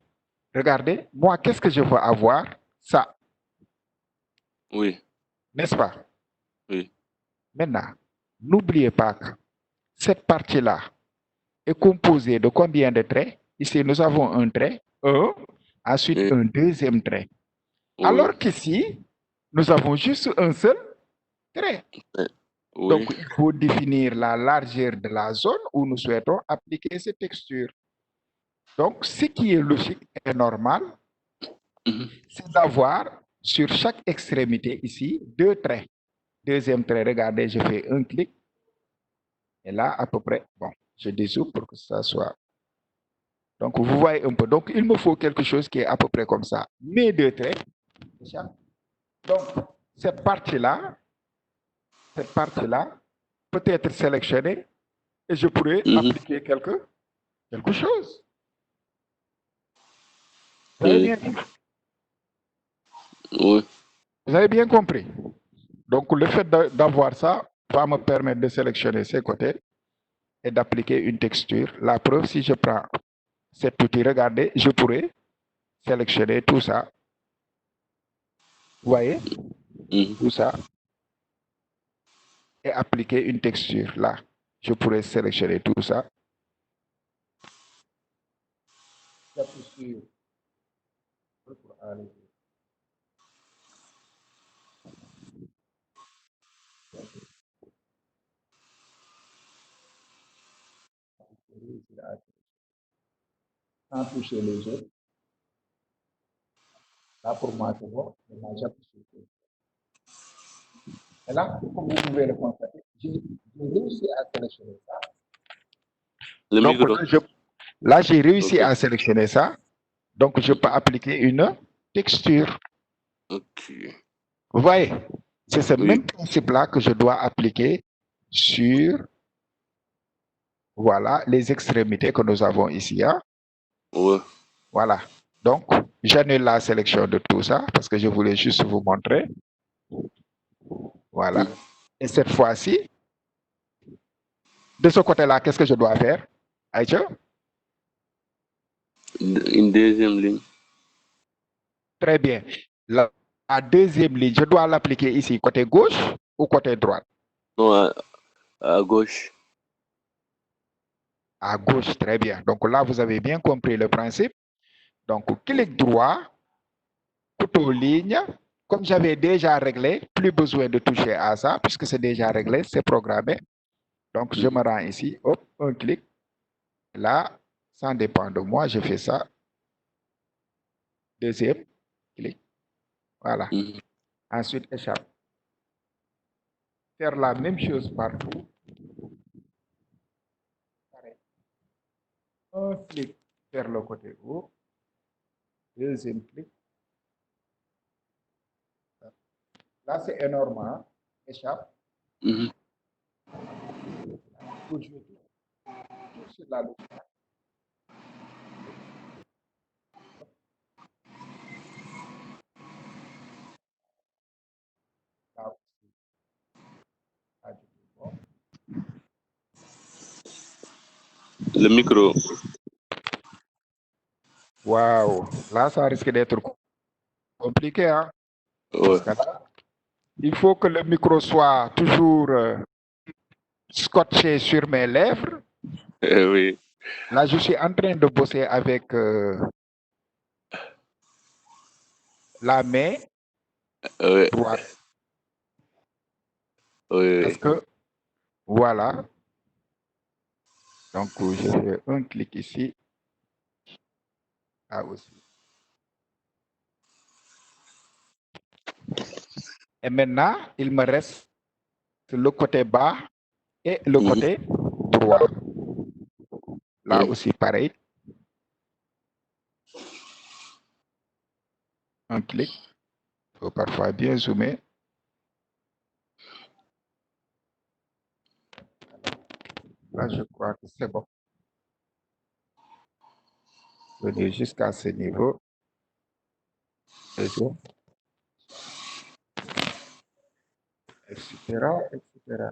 Speaker 1: Regardez, moi, qu'est-ce que je veux avoir? Ça.
Speaker 2: Oui.
Speaker 1: N'est-ce pas?
Speaker 2: Oui.
Speaker 1: Maintenant, n'oubliez pas que cette partie-là est composée de combien de traits? Ici, nous avons un trait, un, ensuite un deuxième trait.
Speaker 2: Oui.
Speaker 1: Alors qu'ici, nous avons juste un seul trait.
Speaker 2: Oui.
Speaker 1: Donc, il faut définir la largeur de la zone où nous souhaitons appliquer ces textures. Donc, ce qui est logique et normal, c'est d'avoir sur chaque extrémité ici deux traits. Deuxième trait, regardez, je fais un clic. Et là, à peu près, bon, je dézoome pour que ça soit. Donc, vous voyez un peu. Donc, il me faut quelque chose qui est à peu près comme ça. Mes deux traits. Donc, cette partie-là peut être sélectionnée et je pourrais appliquer quelque chose. Vous avez bien compris?
Speaker 2: Oui.
Speaker 1: Vous avez bien compris? Donc, le fait d'avoir ça va me permettre de sélectionner ces côtés et d'appliquer une texture. La preuve, si je prends cet outil, regardez, je pourrais sélectionner tout ça. Vous voyez? Tout ça. Et appliquer une texture. Là, je pourrais sélectionner tout ça. J'appuie sur pour aller. Sans toucher les autres. Là, pour moi, c'est bon. Maintenant, j'appuie sur tout. Et là, comme vous pouvez le constater, j'ai réussi à sélectionner ça.
Speaker 2: Le
Speaker 1: Donc,
Speaker 2: micro.
Speaker 1: là, j'ai réussi à sélectionner ça. Donc, je peux appliquer une texture.
Speaker 2: Ok.
Speaker 1: Vous voyez, c'est ce
Speaker 2: Oui.
Speaker 1: même principe-là que je dois appliquer sur, voilà, les extrémités que nous avons ici. Hein.
Speaker 2: Ouais.
Speaker 1: Voilà. Donc, j'annule la sélection de tout ça parce que je voulais juste vous montrer. Voilà. Et cette fois-ci, de ce côté-là, qu'est-ce que je dois faire? Aïcha?
Speaker 2: Une deuxième ligne.
Speaker 1: Très bien. La deuxième ligne, je dois l'appliquer ici, côté gauche ou côté droite?
Speaker 2: Non, à gauche.
Speaker 1: À gauche, très bien. Donc là, vous avez bien compris le principe. Donc, clic droit, couteau ligne. Comme j'avais déjà réglé, plus besoin de toucher à ça, puisque c'est déjà réglé, c'est programmé. Donc, je me rends ici, hop, un clic. Là, ça dépend de moi, je fais ça. Deuxième clic. Voilà. Ensuite, échappe. Faire la même chose partout. Un clic vers le côté haut. Deuxième clic. Là, c'est énorme. Hein? Échappe. Toujours tout sur la loupe. Là aussi.
Speaker 2: Le micro.
Speaker 1: Waouh, là, ça risque d'être compliqué. Hein?
Speaker 2: Ouais.
Speaker 1: Il faut que le micro soit toujours scotché sur mes lèvres.
Speaker 2: Oui.
Speaker 1: Là, je suis en train de bosser avec la main droite.
Speaker 2: Oui.
Speaker 1: Parce que, voilà. Donc, je fais un clic ici. Là aussi. Et maintenant, il me reste le côté bas et le côté droit. Là aussi, pareil. Un clic. Il faut parfois bien zoomer. Là, je crois que c'est bon. Venir jusqu'à ce niveau. Etc. Etc.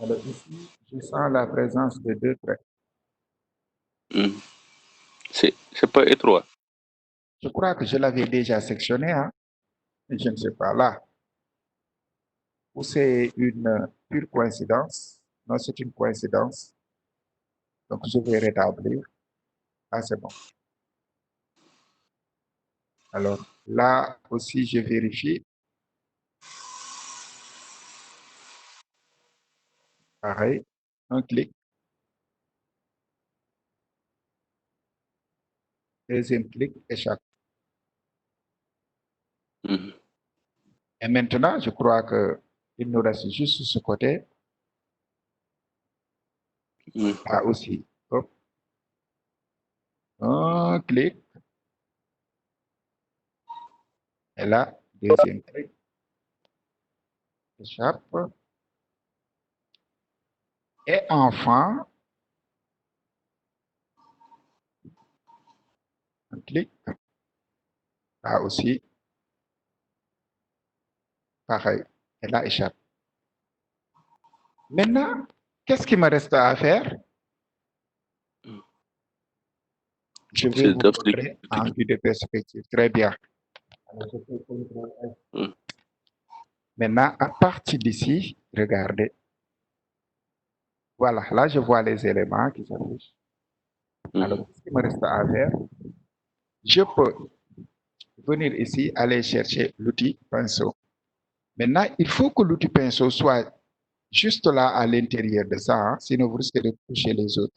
Speaker 1: Alors ici, je sens la présence de deux traits.
Speaker 2: C'est pas étroit.
Speaker 1: Je crois que je l'avais déjà sectionné, hein? Je ne sais pas là. Ou c'est une pure coïncidence? Non, c'est une coïncidence. Donc, je vais rétablir. Ah, c'est bon. Alors, là aussi, je vérifie. Pareil. Un clic. Deuxième clic, échappe. Et maintenant, je crois qu'il nous reste juste ce côté. Là aussi. Hop. Un clic. Et là, deuxième clic. Échappe. Et enfin, un clic. Là aussi. Pareil. Et là, échappe. Maintenant, qu'est-ce qui me reste à faire? Je vais vous montrer en vue de perspective. Très bien. Alors, je fais CTRL F. Maintenant, à partir d'ici, regardez. Voilà, là, je vois les éléments qui s'affichent. Alors, qu'est-ce qui me reste à faire? Je peux venir ici, aller chercher l'outil pinceau. Maintenant, il faut que l'outil pinceau soit juste là à l'intérieur de ça, hein, sinon vous risquez de toucher les autres.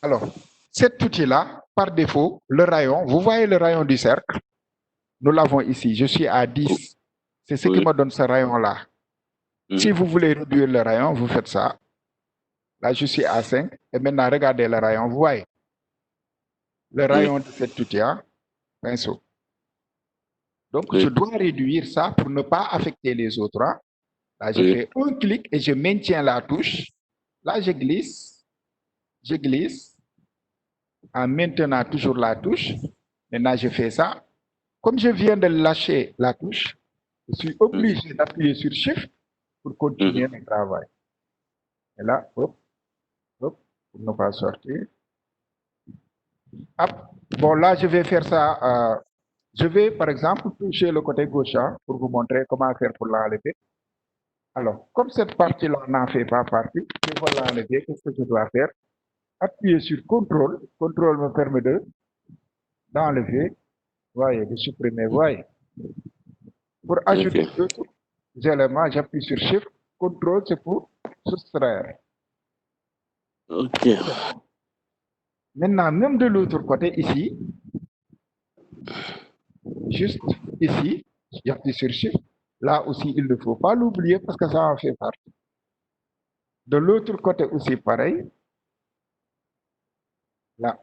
Speaker 1: Alors, cet outil-là, par défaut, le rayon, vous voyez le rayon du cercle? Nous l'avons ici, je suis à 10. C'est ce qui me donne ce rayon-là. Si vous voulez réduire le rayon, vous faites ça. Là, je suis à 5. Et maintenant, regardez le rayon, vous voyez? le rayon de cet outil, hein, pinceau. Donc, je dois réduire ça pour ne pas affecter les autres. Hein. Là, je fais un clic et je maintiens la touche. Là, je glisse. En maintenant toujours la touche. Maintenant, je fais ça. Comme je viens de lâcher la touche, je suis obligé d'appuyer sur Shift pour continuer le travail. Et là, hop, pour ne pas sortir. Hop. Bon, là, je vais faire ça. Je vais, par exemple, toucher le côté gauche hein, pour vous montrer comment faire pour l'enlever. Alors, comme cette partie-là n'en fait pas partie, je vais l'enlever. Qu'est-ce que je dois faire? Appuyer sur CTRL. CTRL me permet d'enlever, voyez, de supprimer, voyez. Pour ajouter d'autres éléments, j'appuie sur Shift. CTRL, c'est pour soustraire.
Speaker 2: Ok.
Speaker 1: Maintenant, même de l'autre côté, ici, juste ici, j'appuie sur Shift. Là aussi, il ne faut pas l'oublier parce que ça en fait partie. De l'autre côté aussi, pareil. Là,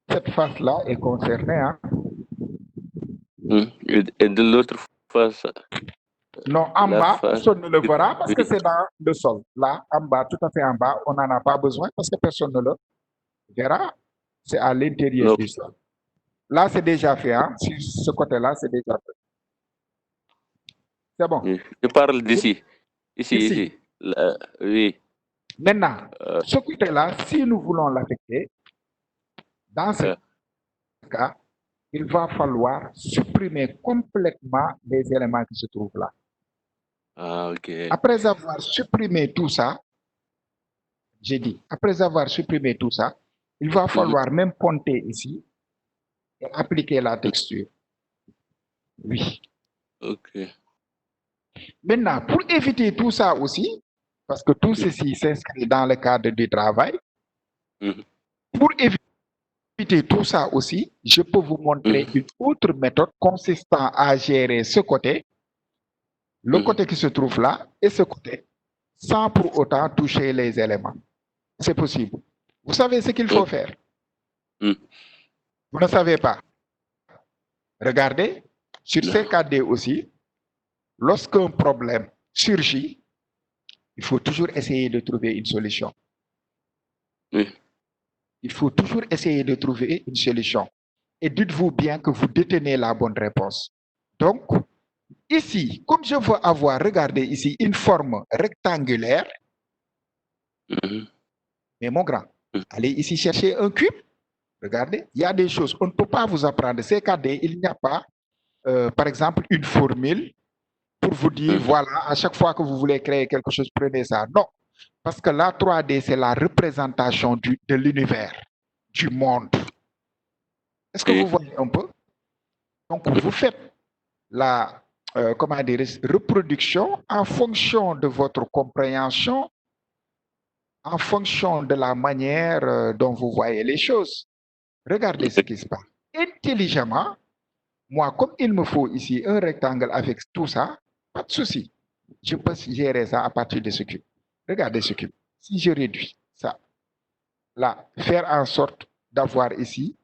Speaker 1: cette face-là est concernée. Hein.
Speaker 2: Et de l'autre face.
Speaker 1: Non, en
Speaker 2: la
Speaker 1: bas,
Speaker 2: face-
Speaker 1: personne ne le verra parce que c'est dans le sol. Là, en bas, tout à fait en bas, on n'en a pas besoin parce que personne ne le verra. C'est à l'intérieur
Speaker 2: Non.
Speaker 1: du sol. Là, c'est déjà fait. Hein. Sur ce côté-là, c'est déjà fait. C'est bon.
Speaker 2: Je parle d'ici. Ici.
Speaker 1: Ici.
Speaker 2: Là, oui.
Speaker 1: Maintenant, ce côté-là, si nous voulons l'affecter, dans ce cas, il va falloir supprimer complètement les éléments qui se trouvent là.
Speaker 2: Ah, ok.
Speaker 1: Après avoir supprimé tout ça, j'ai dit, après avoir supprimé tout ça, il va falloir même ponter ici et appliquer la texture. Oui.
Speaker 2: Ok.
Speaker 1: Maintenant, pour éviter tout ça aussi, parce que tout ceci s'inscrit dans le cadre du travail, pour éviter tout ça aussi, je peux vous montrer une autre méthode consistant à gérer ce côté, le côté qui se trouve là et ce côté, sans pour autant toucher les éléments. C'est possible. Vous savez ce qu'il faut faire? Vous ne savez pas? Regardez, sur CKD aussi, lorsqu'un problème surgit, il faut toujours essayer de trouver une solution. Il faut toujours essayer de trouver une solution. Et dites-vous bien que vous détenez la bonne réponse. Donc, ici, comme je veux avoir, regardez ici, une forme rectangulaire, mais mon grand, allez ici chercher un cube. Regardez, il y a des choses, on ne peut pas vous apprendre. CKD, il n'y a pas, par exemple, une formule pour vous dire, voilà, à chaque fois que vous voulez créer quelque chose, prenez ça. Non, parce que la 3D, c'est la représentation de l'univers, du monde. Est-ce que vous voyez un peu? Donc, vous faites la comment dire, reproduction en fonction de votre compréhension, en fonction de la manière dont vous voyez les choses. Regardez ce qui se passe. Intelligemment, moi, comme il me faut ici un rectangle avec tout ça, pas de souci. Je peux gérer ça à partir de ce cube. Regardez ce cube. Si je réduis ça, là, faire en sorte d'avoir ici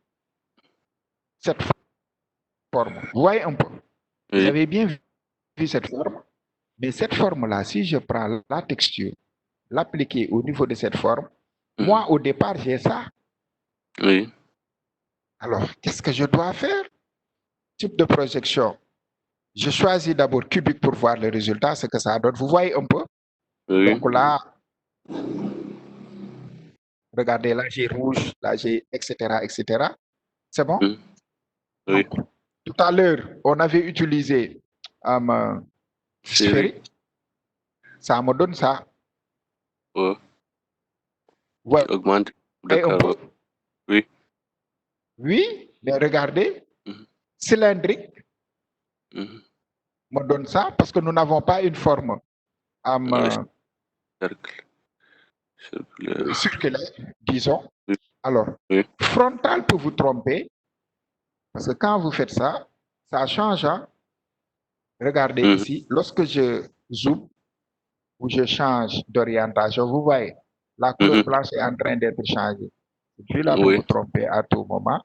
Speaker 1: cette forme. Vous voyez un peu? Vous avez bien vu cette forme? Mais cette forme-là, si je prends la texture, l'appliquer au niveau de cette forme, moi, au départ, j'ai ça.
Speaker 2: Oui.
Speaker 1: Alors, qu'est-ce que je dois faire? Type de projection. Je choisis d'abord cubique pour voir le résultat, ce que ça donne. Vous voyez un peu?
Speaker 2: Oui.
Speaker 1: Donc là, regardez, là, j'ai rouge, là, j'ai etc., etc. C'est bon?
Speaker 2: Oui.
Speaker 1: Donc, tout à l'heure, on avait utilisé sphérique. Ça me donne ça. Ouais.
Speaker 2: Augmente.
Speaker 1: Un peu.
Speaker 2: Oui.
Speaker 1: Oui, mais regardez, cylindrique me donne ça parce que nous n'avons pas une forme circulaire, disons. Alors, frontal peut vous tromper parce que quand vous faites ça, ça change. Hein? Regardez ici, lorsque je zoome ou je change d'orientation, vous voyez, la couleur blanche est en train d'être changée. Je suis là pour
Speaker 2: Oui.
Speaker 1: me tromper à tout moment.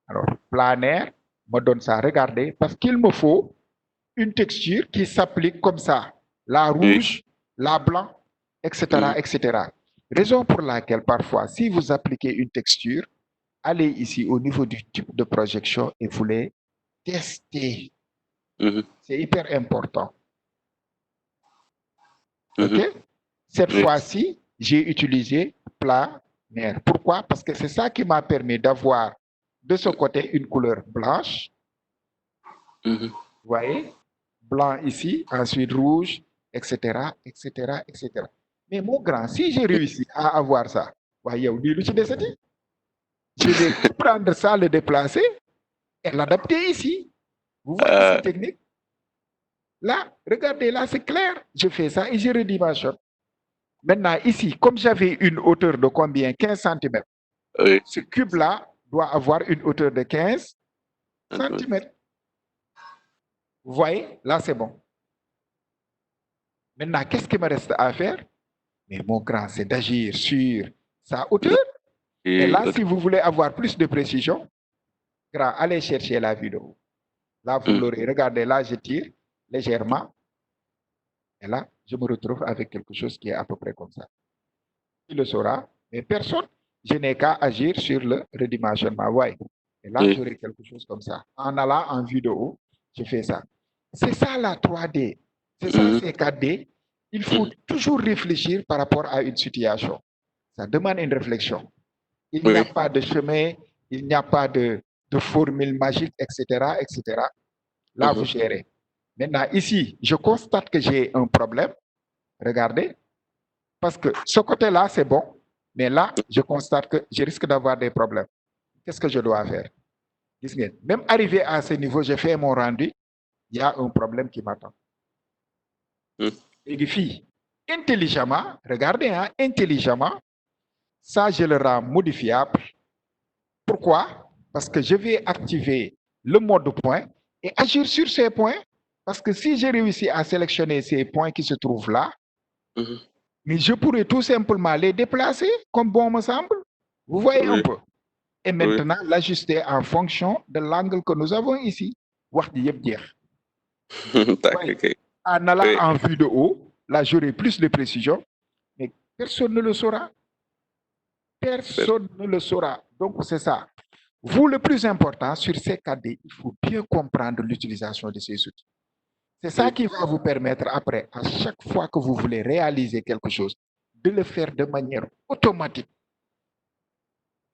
Speaker 1: Alors, planaire me donne ça. Regardez, parce qu'il me faut une texture qui s'applique comme ça. La rouge, la blanc, etc., etc. Raison pour laquelle, parfois, si vous appliquez une texture, allez ici au niveau du type de projection et vous les testez. C'est hyper important. OK? Cette fois-ci, j'ai utilisé planaire. Pourquoi? Parce que c'est ça qui m'a permis d'avoir de ce côté une couleur blanche. Vous voyez? Blanc ici, ensuite rouge, etc., etc., etc. Mais mon grand, si j'ai réussi à avoir ça, voyez, je vais prendre ça, le déplacer et l'adapter ici. Vous voyez cette technique? Là, regardez, là, c'est clair. Je fais ça et je redimensionne. Maintenant, ici, comme j'avais une hauteur de combien? 15 cm. Ce cube-là doit avoir une hauteur de 15 cm. Vous voyez? Là, c'est bon. Maintenant, qu'est-ce qu'il me reste à faire? Mais mon grand, c'est d'agir sur sa hauteur. Et là, si vous voulez avoir plus de précision, grand, allez chercher la vidéo. Là, vous l'aurez. Regardez, là, je tire légèrement. Et là, je me retrouve avec quelque chose qui est à peu près comme ça. Il le saura, mais personne. Je n'ai qu'à agir sur le redimensionnement. Ouais. Et là, j'aurai quelque chose comme ça. En allant en vue de haut, je fais ça. C'est ça la 3D. C'est ça, c'est 4D. Il faut toujours réfléchir par rapport à une situation. Ça demande une réflexion. Il n'y a pas de chemin, il n'y a pas de formule magique, etc., etc. Là, vous gérez. Maintenant, ici, je constate que j'ai un problème. Regardez. Parce que ce côté-là, c'est bon. Mais là, je constate que je risque d'avoir des problèmes. Qu'est-ce que je dois faire? Même arrivé à ce niveau, j'ai fait mon rendu. Il y a un problème qui m'attend. Et filles, intelligemment, regardez, hein, intelligemment, ça, je le rends modifiable. Pourquoi? Parce que je vais activer le mode point et agir sur ces points. Parce que si j'ai réussi à sélectionner ces points qui se trouvent là, mais je pourrais tout simplement les déplacer comme bon me semble. Vous voyez un peu. Et maintenant, l'ajuster en fonction de l'angle que nous avons ici. En allant en vue de haut, là, j'aurai plus de précision, mais personne ne le saura. Personne ne le saura. Donc, c'est ça. Vous, le plus important, sur ces 4D, il faut bien comprendre l'utilisation de ces outils. C'est ça qui va vous permettre après, à chaque fois que vous voulez réaliser quelque chose, de le faire de manière automatique.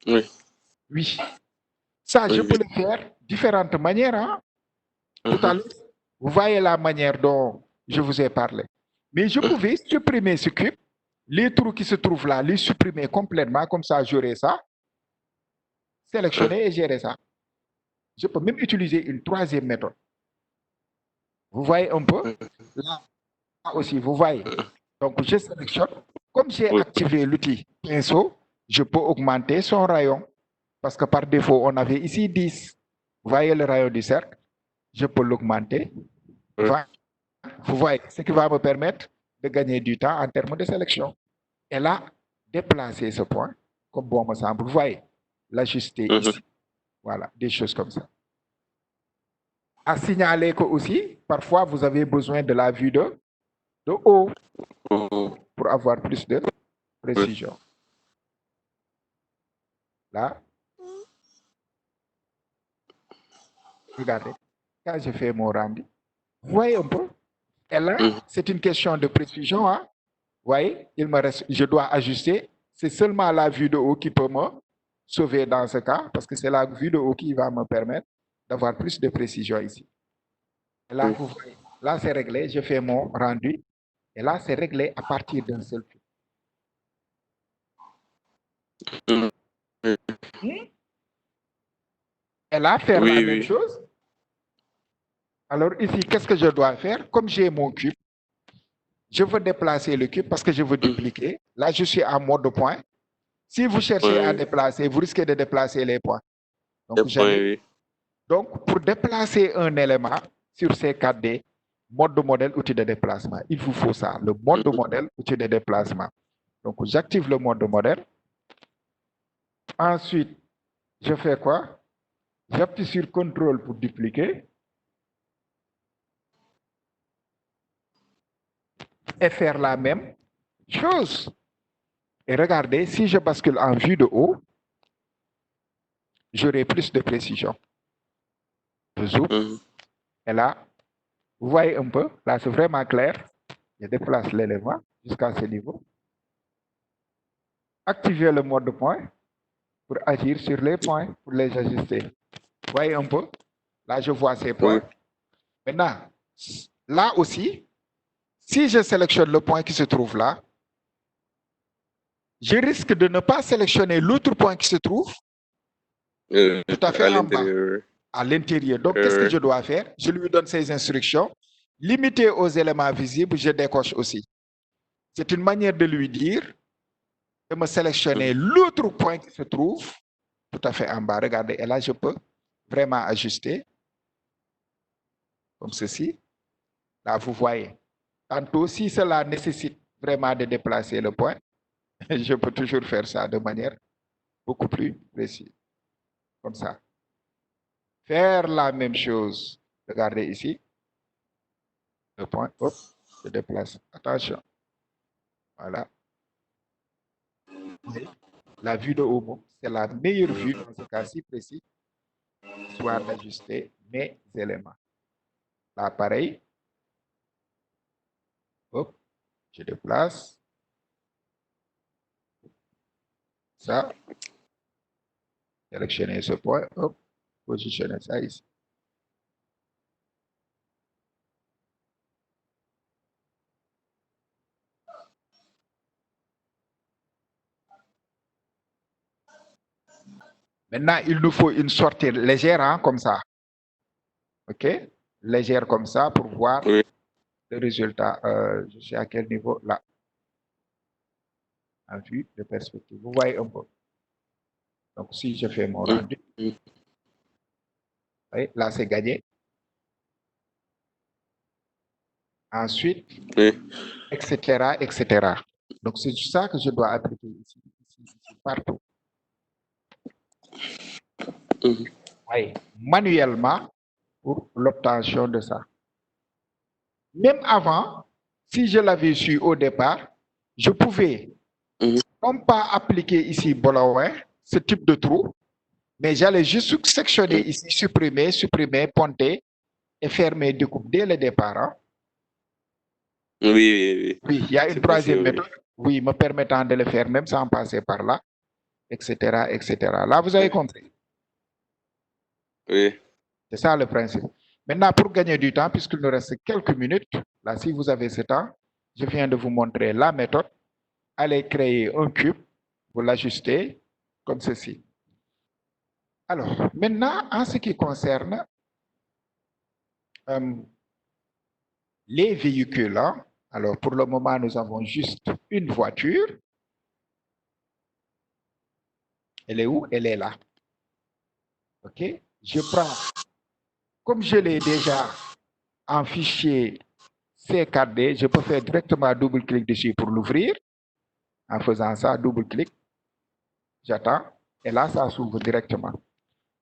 Speaker 1: Oui. Ça, je peux le faire de différentes manières. Hein? Tout à l'heure, vous voyez la manière dont je vous ai parlé. Mais je pouvais supprimer ce cube, les trous qui se trouvent là, les supprimer complètement, comme ça, j'aurai ça, sélectionner et gérer ça. Je peux même utiliser une troisième méthode. Vous voyez un peu? Là aussi, vous voyez. Donc, je sélectionne. Comme j'ai activé l'outil pinceau, je peux augmenter son rayon. Parce que par défaut, on avait ici 10. Vous voyez le rayon du cercle? Je peux l'augmenter. Vous voyez, ce qui va me permettre de gagner du temps en termes de sélection. Et là, déplacer ce point, comme bon me semble. Vous voyez, l'ajuster ici. Voilà, des choses comme ça. À signaler que aussi, parfois, vous avez besoin de la vue de haut pour avoir plus de précision. Là, regardez, quand je fais mon rendu, vous voyez un peu? Et là, c'est une question de précision. Hein? Vous voyez, il me reste, je dois ajuster. C'est seulement la vue de haut qui peut me sauver dans ce cas, parce que c'est la vue de haut qui va me permettre d'avoir plus de précision ici. Et là, vous voyez, là, c'est réglé. Je fais mon rendu. Et là, c'est réglé à partir d'un seul cube. Et là, faire la même chose. Alors ici, qu'est-ce que je dois faire? Comme j'ai mon cube, je veux déplacer le cube parce que je veux dupliquer. Là, je suis en mode point. Si vous cherchez à déplacer, vous risquez de déplacer les points. Donc, pour déplacer un élément sur ces 4D, mode de modèle, outil de déplacement, il vous faut ça, le mode de modèle, outil de déplacement. Donc, j'active le mode de modèle. Ensuite, je fais quoi? J'appuie sur CTRL pour dupliquer. Et faire la même chose. Et regardez, si je bascule en vue de haut, j'aurai plus de précision. Je zoome. Et là, vous voyez un peu, là c'est vraiment clair. Je déplace l'élément jusqu'à ce niveau. Activez le mode point pour agir sur les points, pour les ajuster. Vous voyez un peu? Là, je vois ces points. Maintenant, là aussi, si je sélectionne le point qui se trouve là, je risque de ne pas sélectionner l'autre point qui se trouve tout à fait en bas, à l'intérieur. Donc, qu'est-ce que je dois faire? Je lui donne ces instructions. Limité aux éléments visibles, je décoche aussi. C'est une manière de lui dire de me sélectionner l'autre point qui se trouve tout à fait en bas. Regardez, et là, je peux vraiment ajuster comme ceci. Là, vous voyez. Tantôt, si cela nécessite vraiment de déplacer le point, je peux toujours faire ça de manière beaucoup plus précise. Comme ça. Faire la même chose. Regardez ici. Le point, hop, je déplace. Attention. Voilà. La vue de haut, c'est la meilleure vue dans ce cas-ci précis, soit d'ajuster mes éléments. Là, pareil. Hop, je déplace. Ça. Sélectionner ce point, hop, positionner ça ici. Maintenant, il nous faut une sortie légère, hein, comme ça. OK? Légère comme ça pour voir le résultat. Je suis à quel niveau? Là. En vue de perspective. Vous voyez un peu. Donc, si je fais mon rendu, oui, là, c'est gagné. Ensuite, etc., etc. Donc, c'est ça que je dois appliquer ici, partout. Oui, manuellement pour l'obtention de ça. Même avant, si je l'avais su au départ, je pouvais non pas appliquer ici Bolaway, ce type de trou, mais j'allais juste sectionner ici, supprimer, ponter et faire mes découpes dès le départ. Hein.
Speaker 2: Oui.
Speaker 1: Oui, il y a une troisième méthode, oui, me permettant de le faire même sans passer par là, etc., etc. Là, vous avez compris.
Speaker 2: Oui.
Speaker 1: C'est ça le principe. Maintenant, pour gagner du temps, puisqu'il nous reste quelques minutes, là, si vous avez ce temps, je viens de vous montrer la méthode. Allez créer un cube, vous l'ajustez comme ceci. Alors, maintenant, en ce qui concerne les véhicules, hein, alors pour le moment, nous avons juste une voiture. Elle est où? Elle est là. OK? Je prends, comme je l'ai déjà en fichier C4D, je peux faire directement double-clic dessus pour l'ouvrir. En faisant ça, double-clic, j'attends, et là, ça s'ouvre directement.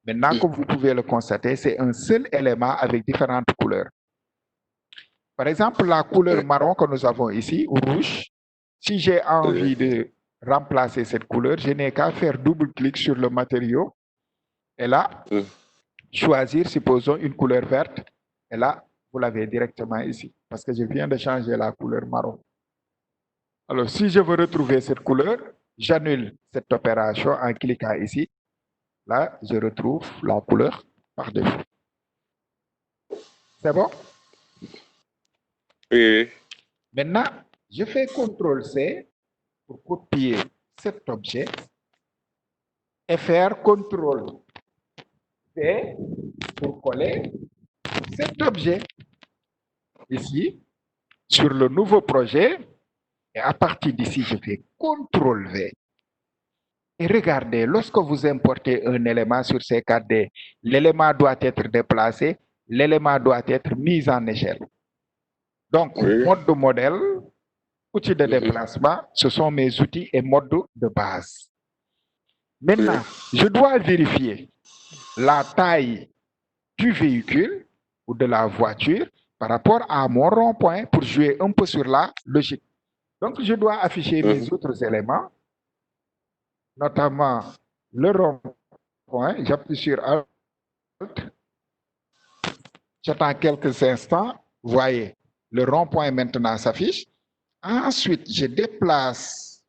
Speaker 1: Maintenant, comme vous pouvez le constater, c'est un seul élément avec différentes couleurs. Par exemple, la couleur marron que nous avons ici, ou rouge, si j'ai envie de remplacer cette couleur, je n'ai qu'à faire double-clic sur le matériau, et là, choisir, supposons, une couleur verte, et là, vous l'avez directement ici, parce que je viens de changer la couleur marron. Alors, si je veux retrouver cette couleur, j'annule cette opération en cliquant ici. Là, je retrouve la couleur par défaut. C'est bon?
Speaker 2: Oui.
Speaker 1: Maintenant, je fais CTRL-C pour copier cet objet et faire CTRL-V pour coller cet objet ici sur le nouveau projet. Et à partir d'ici, je fais CTRL-V. Et regardez, lorsque vous importez un élément sur C4D, l'élément doit être déplacé, l'élément doit être mis en échelle. Donc, mode de modèle, outils de déplacement, ce sont mes outils et modes de base. Maintenant, je dois vérifier la taille du véhicule ou de la voiture par rapport à mon rond-point pour jouer un peu sur la logique. Donc, je dois afficher mes autres éléments, notamment le rond-point. J'appuie sur Alt. J'attends quelques instants. Vous voyez, le rond-point maintenant s'affiche. Ensuite, je déplace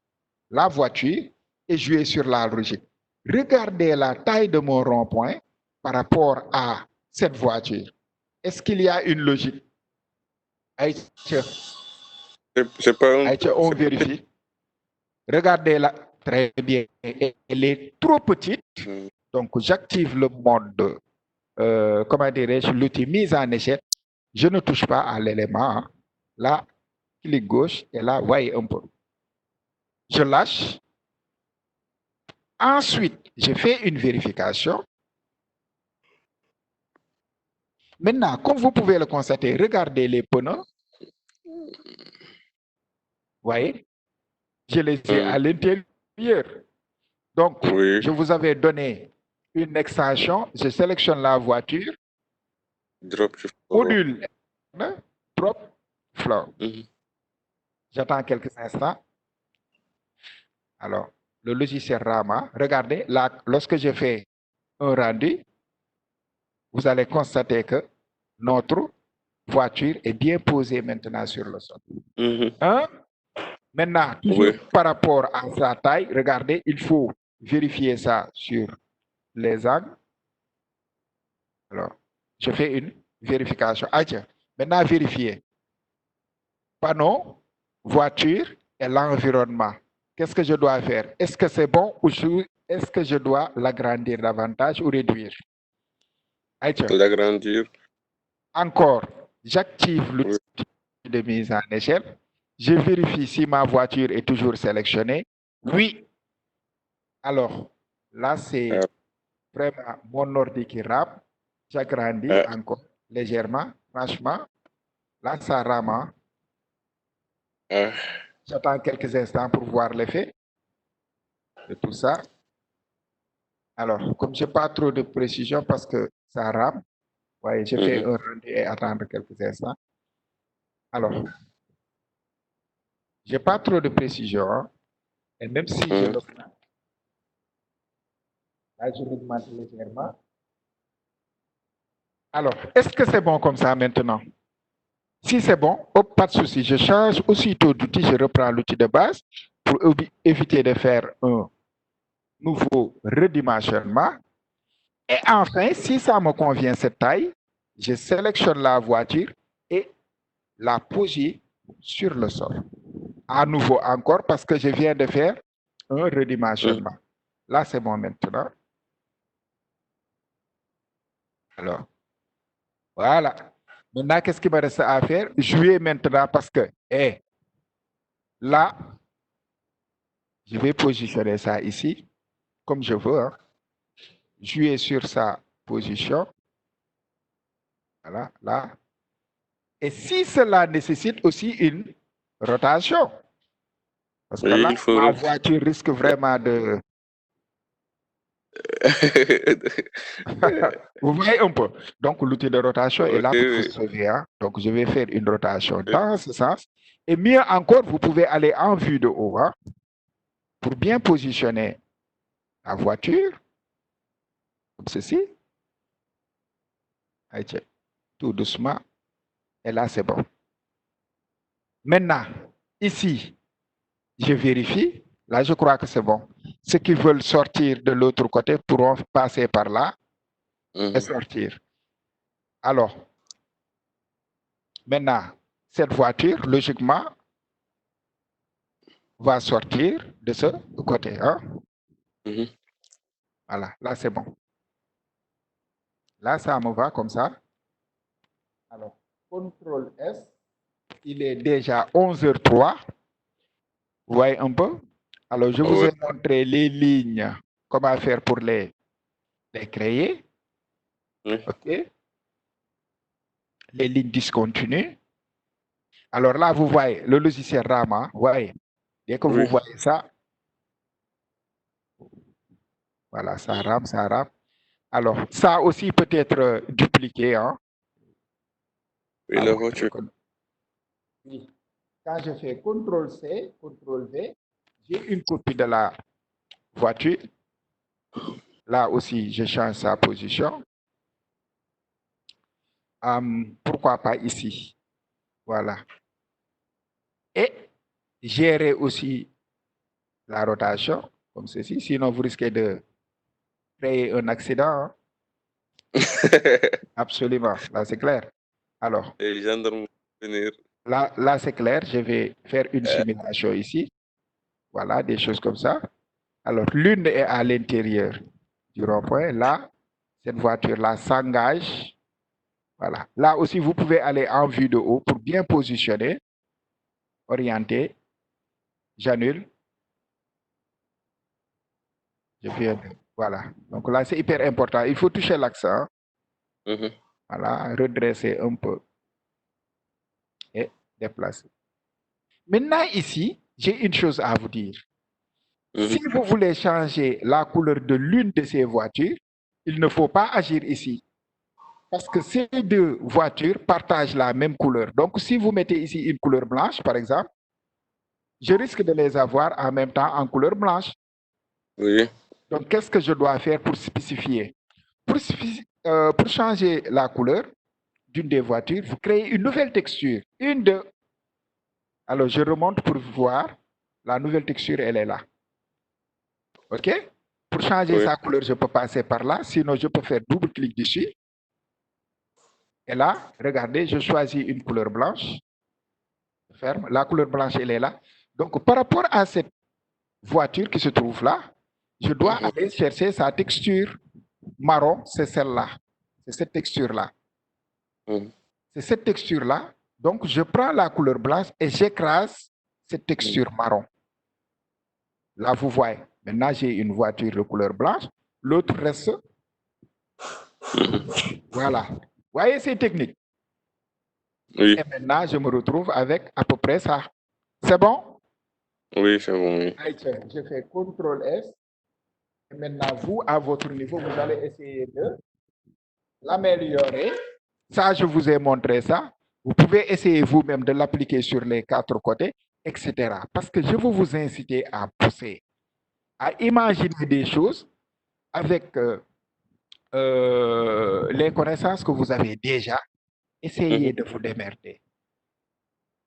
Speaker 1: la voiture et je vais sur la logique. Regardez la taille de mon rond-point par rapport à cette voiture. Est-ce qu'il y a une logique? Aïcha,
Speaker 2: C'est pas un...
Speaker 1: Aïcha, on vérifie. Regardez-la. Très bien. Elle est trop petite. Donc, j'active le mode, comment dirais-je, l'outil mise en échelle. Je ne touche pas à l'élément. Là, clic gauche et là, voyez un peu. Je lâche. Ensuite, je fais une vérification. Maintenant, comme vous pouvez le constater, regardez les pneus. Voyez, je les ai à l'intérieur. Donc, je vous avais donné une extension. Je sélectionne la voiture.
Speaker 2: Drop
Speaker 1: Module. Drop floor. J'attends quelques instants. Alors, le logiciel Rama, regardez, là, lorsque je fais un rendu, vous allez constater que notre voiture est bien posée maintenant sur le sol. Maintenant, toujours par rapport à sa taille, regardez, il faut vérifier ça sur les angles. Alors, je fais une vérification. Maintenant, vérifier. Panneau, voiture et l'environnement. Qu'est-ce que je dois faire? Est-ce que c'est bon ou est-ce que je dois l'agrandir davantage ou réduire?
Speaker 2: L'agrandir.
Speaker 1: Encore, j'active l'outil de mise en échelle. Je vérifie si ma voiture est toujours sélectionnée. Oui. Alors, là, c'est vraiment mon ordi qui rame. J'agrandis encore légèrement. Franchement, là, ça rame. J'attends quelques instants pour voir l'effet de tout ça. Alors, comme je n'ai pas trop de précision parce que ça rame, voyez, je fais un rendu et attendre quelques instants. Alors, je n'ai pas trop de précision. Hein, et même si je le fais, là, je l'augmente légèrement. Alors, est-ce que c'est bon comme ça maintenant? Si c'est bon, pas de souci. Je change aussitôt d'outil, je reprends l'outil de base pour éviter de faire un nouveau redimensionnement. Et enfin, si ça me convient cette taille, je sélectionne la voiture et la pose sur le sol. À nouveau encore parce que je viens de faire un redimensionnement. Là, c'est bon maintenant. Alors, voilà. Maintenant, qu'est-ce qu'il me reste à faire? Jouer maintenant parce que, là, je vais positionner ça ici, comme je veux. Hein. Jouer sur sa position. Voilà, là. Et si cela nécessite aussi une rotation, parce que là, ma voiture risque vraiment de... Vous voyez un peu. Donc, l'outil de rotation est là pour vous sauver. Hein. Donc, je vais faire une rotation dans ce sens. Et mieux encore, vous pouvez aller en vue de haut hein, pour bien positionner la voiture, comme ceci. Tout doucement. Et là, c'est bon. Maintenant, ici, je vérifie. Là, je crois que c'est bon. Ceux qui veulent sortir de l'autre côté pourront passer par là et sortir. Alors, maintenant, cette voiture, logiquement, va sortir de ce côté. Hein? Voilà, là, c'est bon. Là, ça me va comme ça. Alors, CTRL S, il est déjà 11h03. Vous voyez un peu? Alors, je vous ai montré les lignes, comment faire pour les créer. OK. Les lignes discontinues. Alors là, vous voyez le logiciel Rama. Vous voyez, dès que vous voyez ça, Voilà, ça rame, ça rame. Alors, ça aussi peut être dupliqué. Hein.
Speaker 2: Oui,
Speaker 1: Ah,
Speaker 2: la
Speaker 1: bon,
Speaker 2: voiture.
Speaker 1: oui. Quand je fais CTRL-C, CTRL-V, j'ai une copie de la voiture. Là aussi, je change sa position. Pourquoi pas ici? Voilà. Et gérer aussi la rotation, comme ceci. Sinon, vous risquez de créer un accident. Hein. Absolument, là c'est clair. Alors,
Speaker 2: Les gendarmes vont venir.
Speaker 1: là c'est clair. Je vais faire une simulation ici. Voilà, des choses comme ça. Alors, l'une est à l'intérieur du rond-point. Là, cette voiture-là s'engage. Voilà. Là aussi, vous pouvez aller en vue de haut pour bien positionner, orienter. J'annule. Voilà. Donc là, c'est hyper important. Il faut toucher l'accent. Voilà, redresser un peu et déplacer. Maintenant, ici, j'ai une chose à vous dire. Si vous voulez changer la couleur de l'une de ces voitures, il ne faut pas agir ici. Parce que ces deux voitures partagent la même couleur. Donc, si vous mettez ici une couleur blanche, par exemple, je risque de les avoir en même temps en couleur blanche.
Speaker 2: Oui.
Speaker 1: Donc, qu'est-ce que je dois faire pour spécifier? Pour changer la couleur d'une des voitures, vous créez une nouvelle texture. Alors, je remonte pour voir. La nouvelle texture, elle est là. OK? Pour changer
Speaker 2: Oui.
Speaker 1: sa couleur, je peux passer par là. Sinon, je peux faire double-clic dessus. Et là, regardez, je choisis une couleur blanche. Ferme. La couleur blanche, elle est là. Donc, par rapport à cette voiture qui se trouve là, je dois aller chercher sa texture marron, c'est celle-là. C'est cette texture-là. C'est cette texture-là. Donc, je prends la couleur blanche et j'écrase cette texture marron. Là, vous voyez. Maintenant, j'ai une voiture de couleur blanche. L'autre reste. Voilà. Vous voyez ces techniques?
Speaker 2: Oui.
Speaker 1: Et maintenant, je me retrouve avec à peu près ça. C'est bon?
Speaker 2: Oui, c'est bon. Oui.
Speaker 1: Je fais CTRL-S. Et maintenant, vous, à votre niveau, vous allez essayer de l'améliorer. Ça, je vous ai montré ça. Vous pouvez essayer vous-même de l'appliquer sur les 4 côtés, etc. Parce que je veux vous inciter à pousser, à imaginer des choses avec les connaissances que vous avez déjà. Essayez de vous démerder.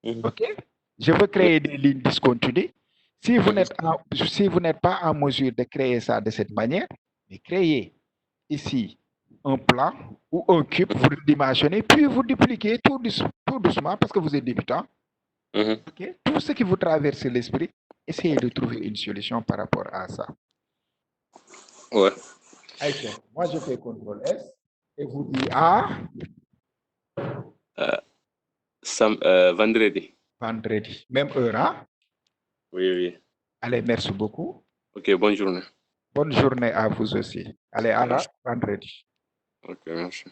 Speaker 1: OK? Je veux créer des lignes discontinues. Si vous n'êtes pas en mesure de créer ça de cette manière, mais créez ici un plan ou un cube, vous le dimensionnez, puis vous dupliquez tout doucement parce que vous êtes débutant. Okay? Tout ce qui vous traverse l'esprit, essayez de trouver une solution par rapport à ça.
Speaker 2: Ouais.
Speaker 1: Moi, je fais CTRL-S et vous dis
Speaker 2: vendredi.
Speaker 1: Vendredi. Même heure, hein?
Speaker 2: Oui, oui.
Speaker 1: Allez, merci beaucoup.
Speaker 2: Ok, bonne journée.
Speaker 1: Bonne journée à vous aussi. Allez, à la vendredi.
Speaker 2: Ok, merci.